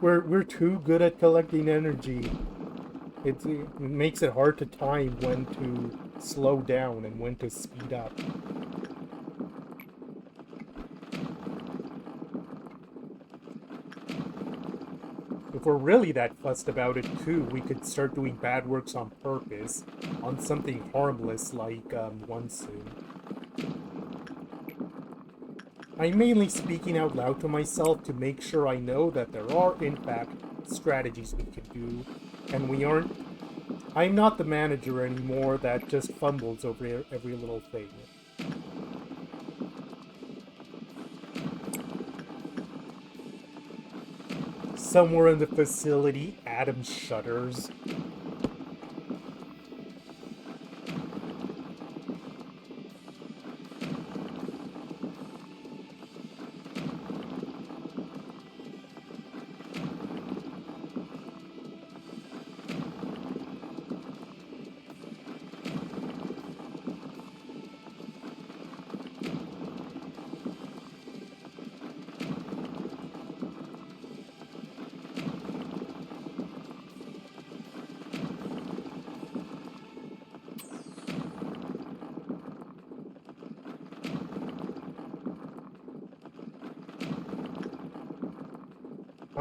We're too good at collecting energy. It makes it hard to time when to slow down and when to speed up. If we're really that fussed about it too, we could start doing bad works on purpose on something harmless like one soon. I'm mainly speaking out loud to myself to make sure I know that there are, in fact, strategies we could do, and we aren't. I'm not the manager anymore that just fumbles over every little thing. Somewhere in the facility, Adam shudders.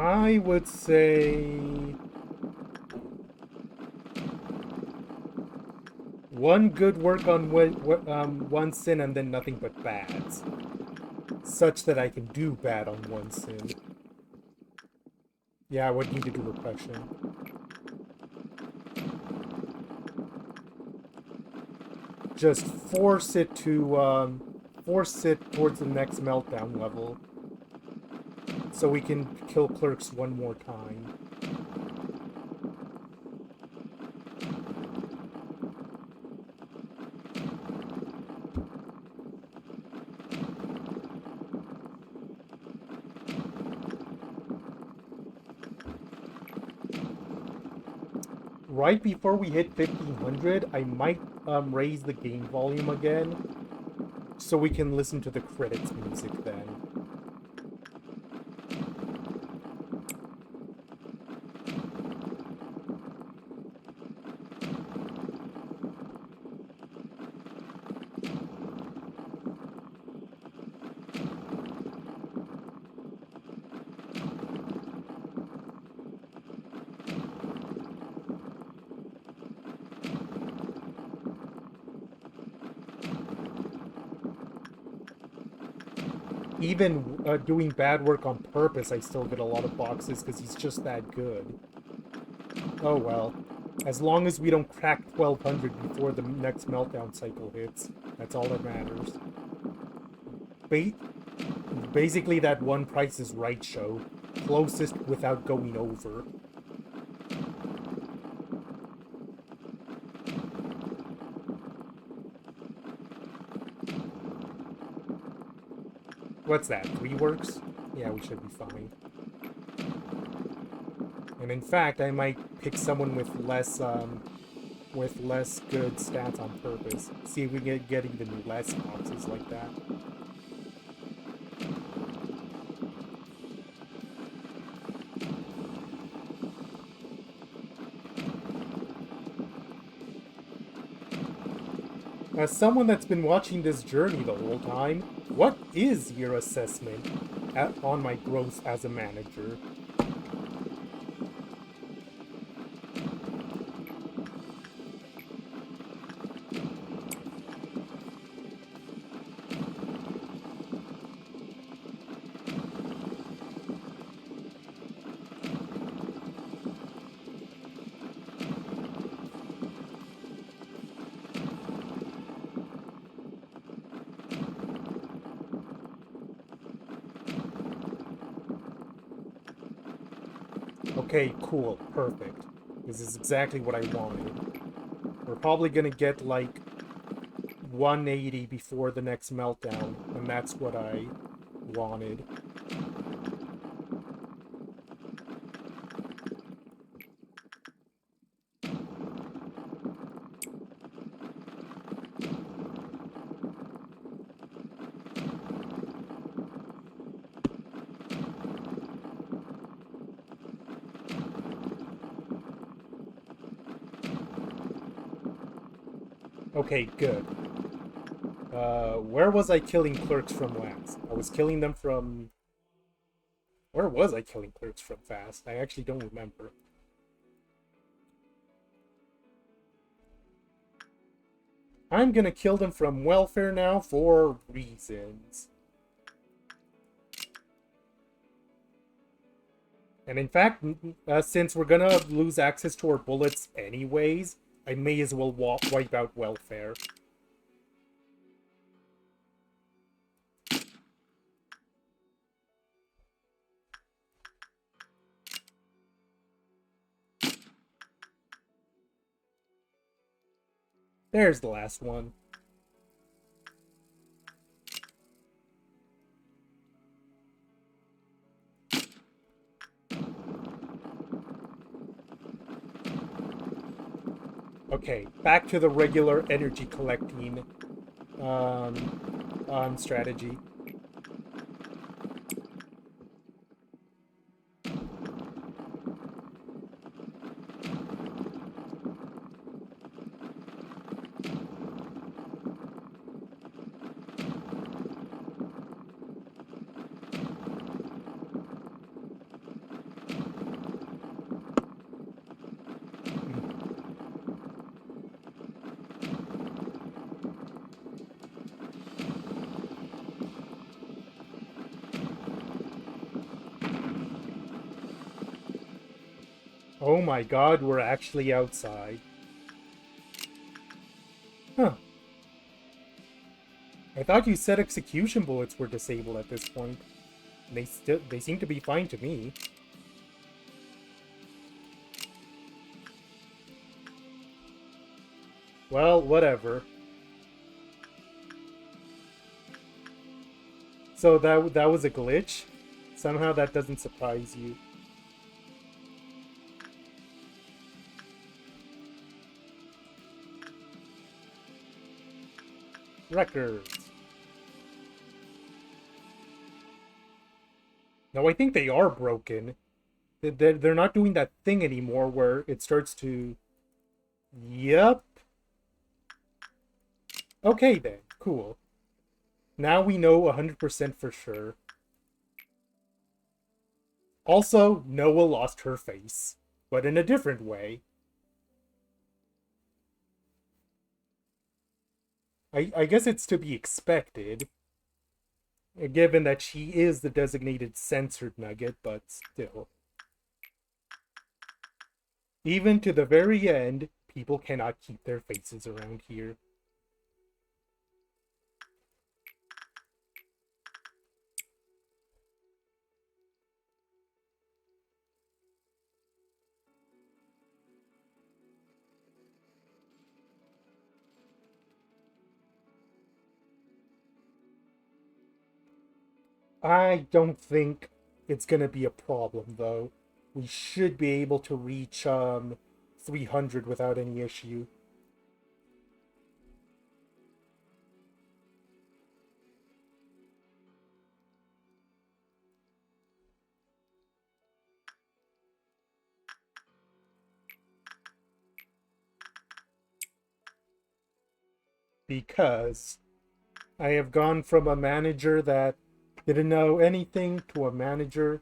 I would say one good work on one sin and then nothing but bads, such that I can do bad on one sin. Yeah, I would need to do repression. Just force it towards the next meltdown level, so we can kill clerks one more time. Right before we hit 1500, I might raise the game volume again, so we can listen to the credits music then. Even doing bad work on purpose, I still get a lot of boxes because he's just that good. Oh well. As long as we don't crack 1200 before the next meltdown cycle hits, that's all that matters. Ba Basically that one Price is Right show. Closest without going over. What's that? 3 works? Yeah, we should be fine. And in fact, I might pick someone with less good stats on purpose. See if we get even less boxes like that. As someone that's been watching this journey the whole time, what is your assessment on my growth as a manager? Okay, cool. Perfect. This is exactly what I wanted. We're probably gonna get like 180 before the next meltdown, and that's what I wanted. Okay, good. Where was I killing clerks from last? I was killing them from... Where was I killing clerks from fast? I actually don't remember. I'm gonna kill them from welfare now for reasons. And in fact, since we're gonna lose access to our bullets anyways, I may as well wipe out welfare. There's the last one. Okay, back to the regular energy collecting strategy. Oh my god, we're actually outside. Huh. I thought you said execution bullets were disabled at this point. They seem to be fine to me. Well, whatever. So that was a glitch? Somehow that doesn't surprise you. Records. No, I think they are broken. They're not doing that thing anymore where it starts to... Yep. Okay then, cool. Now we know 100% for sure. Also, Noah lost her face, but in a different way. I guess it's to be expected, given that she is the designated censored nugget, but still. Even to the very end, people cannot keep their faces around here. I don't think it's gonna be a problem, though. We should be able to reach 300 without any issue. Because I have gone from a manager that didn't know anything to a manager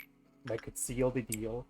that could seal the deal.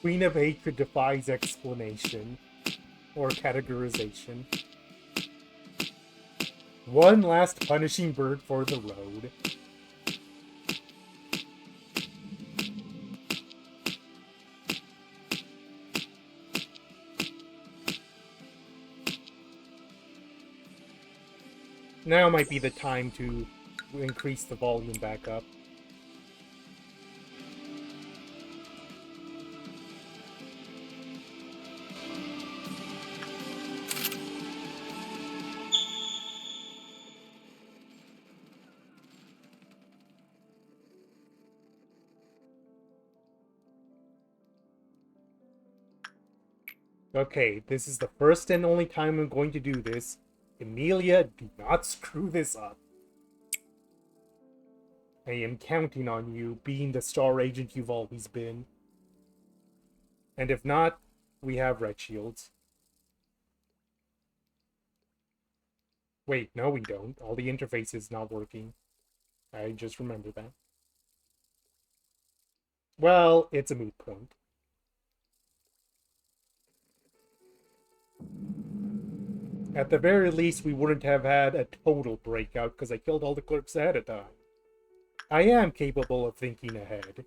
Queen of Hatred defies explanation or categorization. One last punishing bird for the road. Now might be the time to increase the volume back up. Okay, this is the first and only time I'm going to do this. Emilia, do not screw this up. I am counting on you, being the star agent you've always been. And if not, we have red shields. Wait, no we don't. All the interface is not working. I just remembered that. Well, it's a moot point. At the very least, we wouldn't have had a total breakout because I killed all the clerks ahead of time. I am capable of thinking ahead.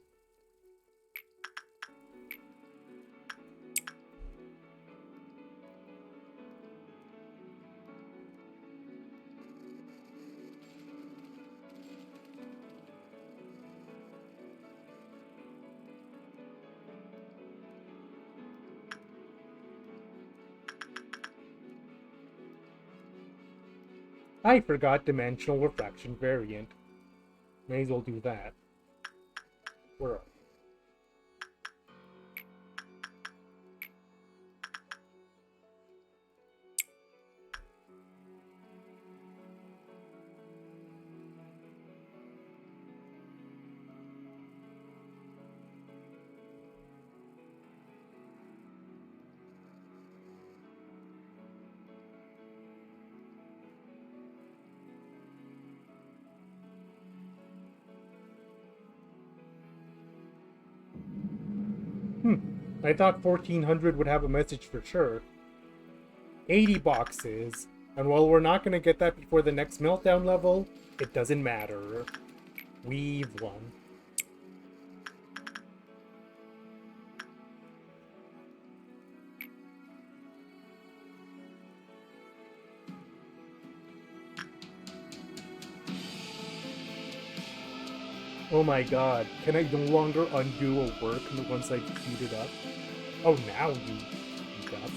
I forgot dimensional refraction variant. May as well do that. Where are I thought 1400 would have a message for sure. 80 boxes. And while we're not going to get that before the next meltdown level, it doesn't matter. We've won. Oh my god, can I no longer undo a work once I've queued it up? Oh, now you queued up.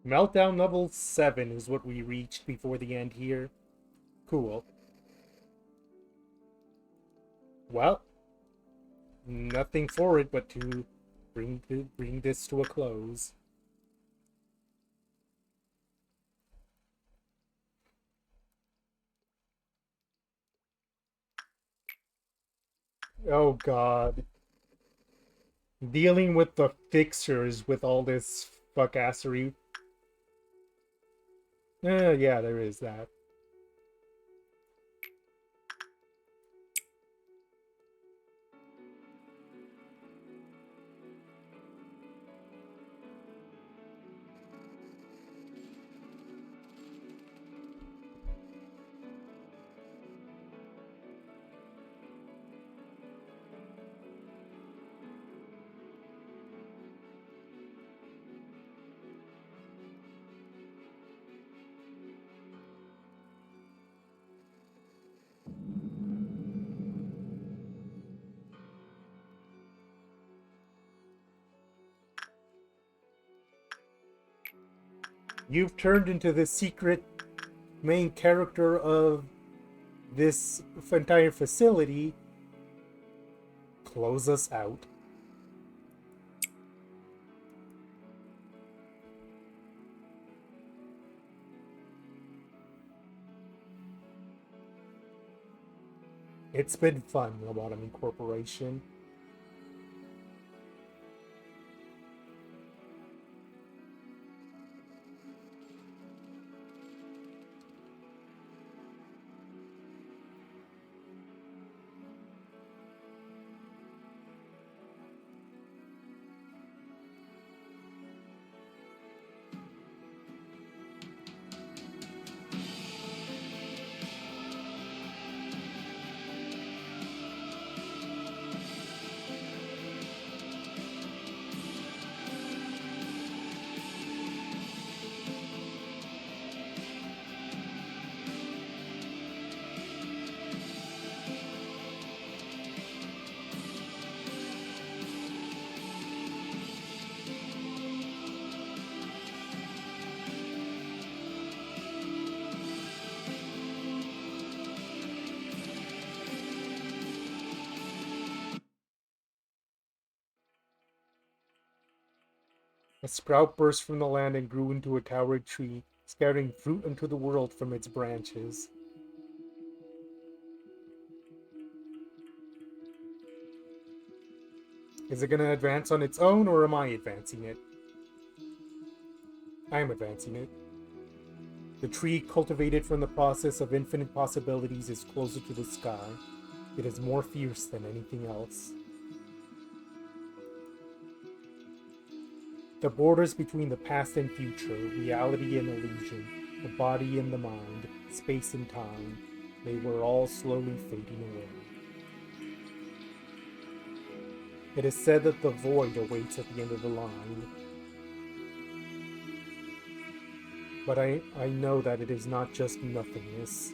Meltdown level 7 is what we reached before the end here. Cool. Well, nothing for it but to bring this to a close. Oh god. Dealing with the fixers with all this fuckassery. Yeah, there is that. You've turned into the secret main character of this entire facility. Close us out. It's been fun, Lobotomy Corporation. A sprout burst from the land and grew into a towering tree, scattering fruit into the world from its branches. Is it going to advance on its own, or am I advancing it? I am advancing it. The tree, cultivated from the process of infinite possibilities, is closer to the sky. It is more fierce than anything else. The borders between the past and future, reality and illusion, the body and the mind, space and time, they were all slowly fading away. It is said that the void awaits at the end of the line. But I know that it is not just nothingness.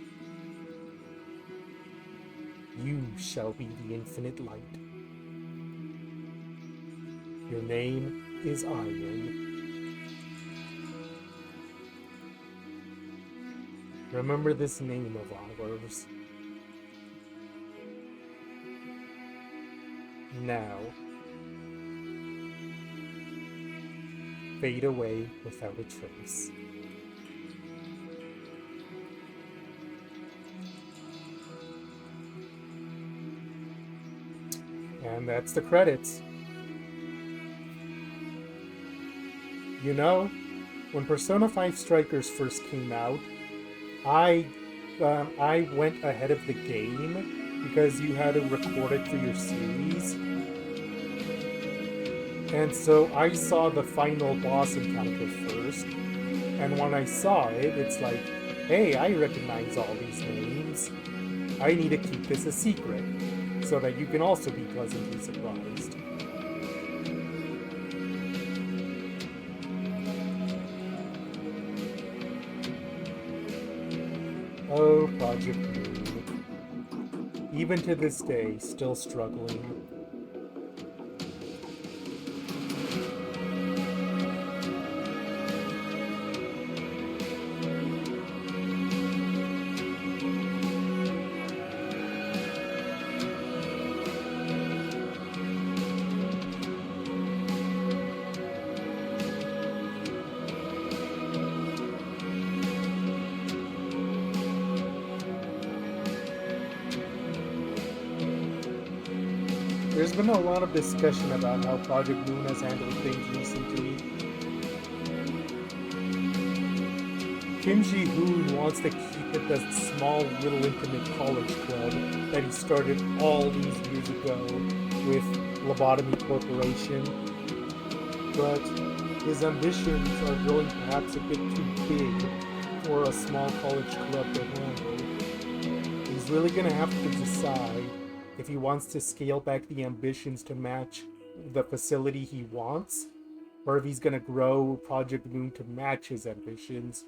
You shall be the infinite light. Your name is Iron. Remember this name of ours. Now, fade away without a trace. And that's the credits. You know, when Persona 5 Strikers first came out, I went ahead of the game because you had to record it for your series. And so I saw the final boss encounter first. And when I saw it, it's like, hey, I recognize all these names. I need to keep this a secret, so that you can also be pleasantly surprised. Oh, Project Moon. Even to this day, still struggling. There's been a lot of discussion about how Project Moon has handled things recently. Kim Ji-hoon wants to keep it the small, little, intimate college club that he started all these years ago with Lobotomy Corporation. But his ambitions are growing perhaps a bit too big for a small college club to handle. He's really going to have to decide if he wants to scale back the ambitions to match the facility he wants, or if he's going to grow Project Moon to match his ambitions.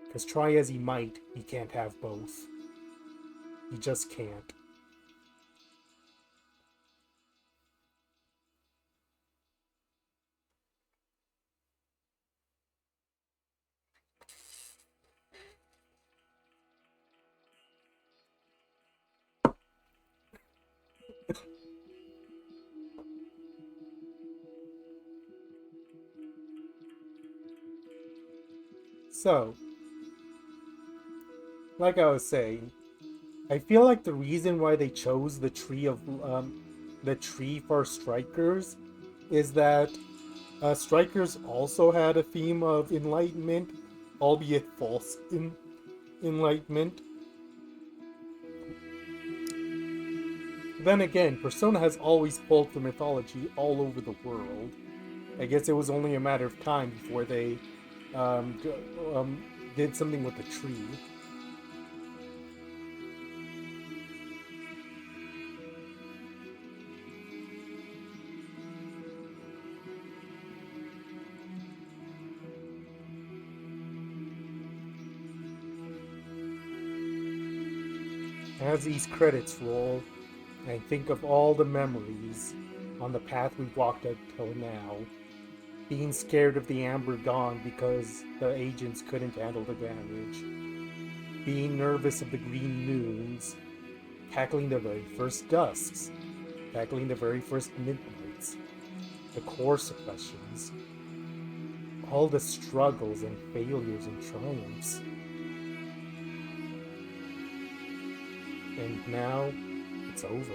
Because try as he might, he can't have both. He just can't. So, like I was saying, I feel like the reason why they chose the tree for strikers is that strikers also had a theme of enlightenment, albeit false enlightenment. Then again, Persona has always pulled from mythology all over the world. I guess it was only a matter of time before they um, did something with the tree. As these credits roll, I think of all the memories on the path we've walked up till now. Being scared of the Amber Gone because the agents couldn't handle the damage. Being nervous of the green noons. Tackling the very first dusks. Tackling the very first midnights. The core suppressions. All the struggles and failures and triumphs. And now, it's over.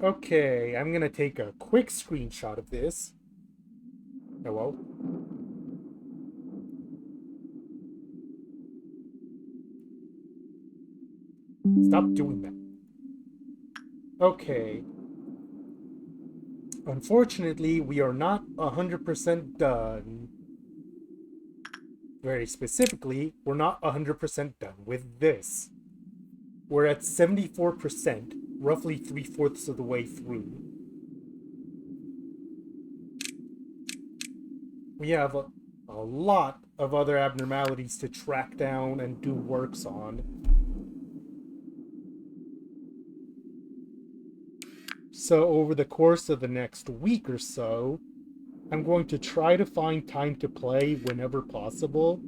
Okay, I'm gonna take a quick screenshot of this. Hello? Stop doing that. Okay. Unfortunately, we are not 100% done. Very specifically, we're not 100% done with this. We're at 74%, roughly 3/4 of the way through. We have a lot of other abnormalities to track down and do works on. So over the course of the next week or so, I'm going to try to find time to play whenever possible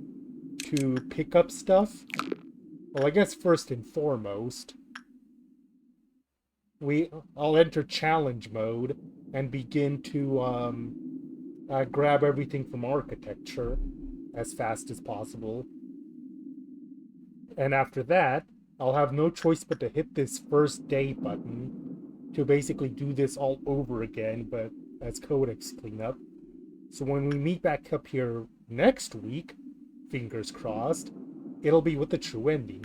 to pick up stuff. Well, I guess first and foremost, I'll enter challenge mode and begin to grab everything from architecture as fast as possible. And after that, I'll have no choice but to hit this first day button to basically do this all over again, but as codex cleanup. So when we meet back up here next week, fingers crossed, it'll be with the true ending.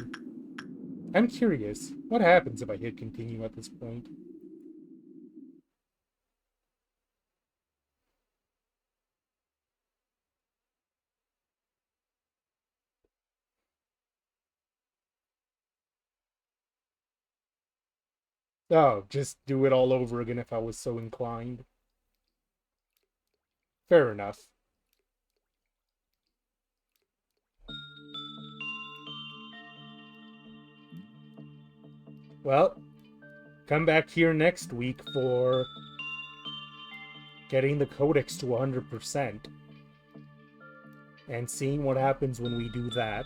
I'm curious, what happens if I hit continue at this point? Oh, just do it all over again if I was so inclined. Fair enough. Well, come back here next week for getting the codex to 100% and seeing what happens when we do that.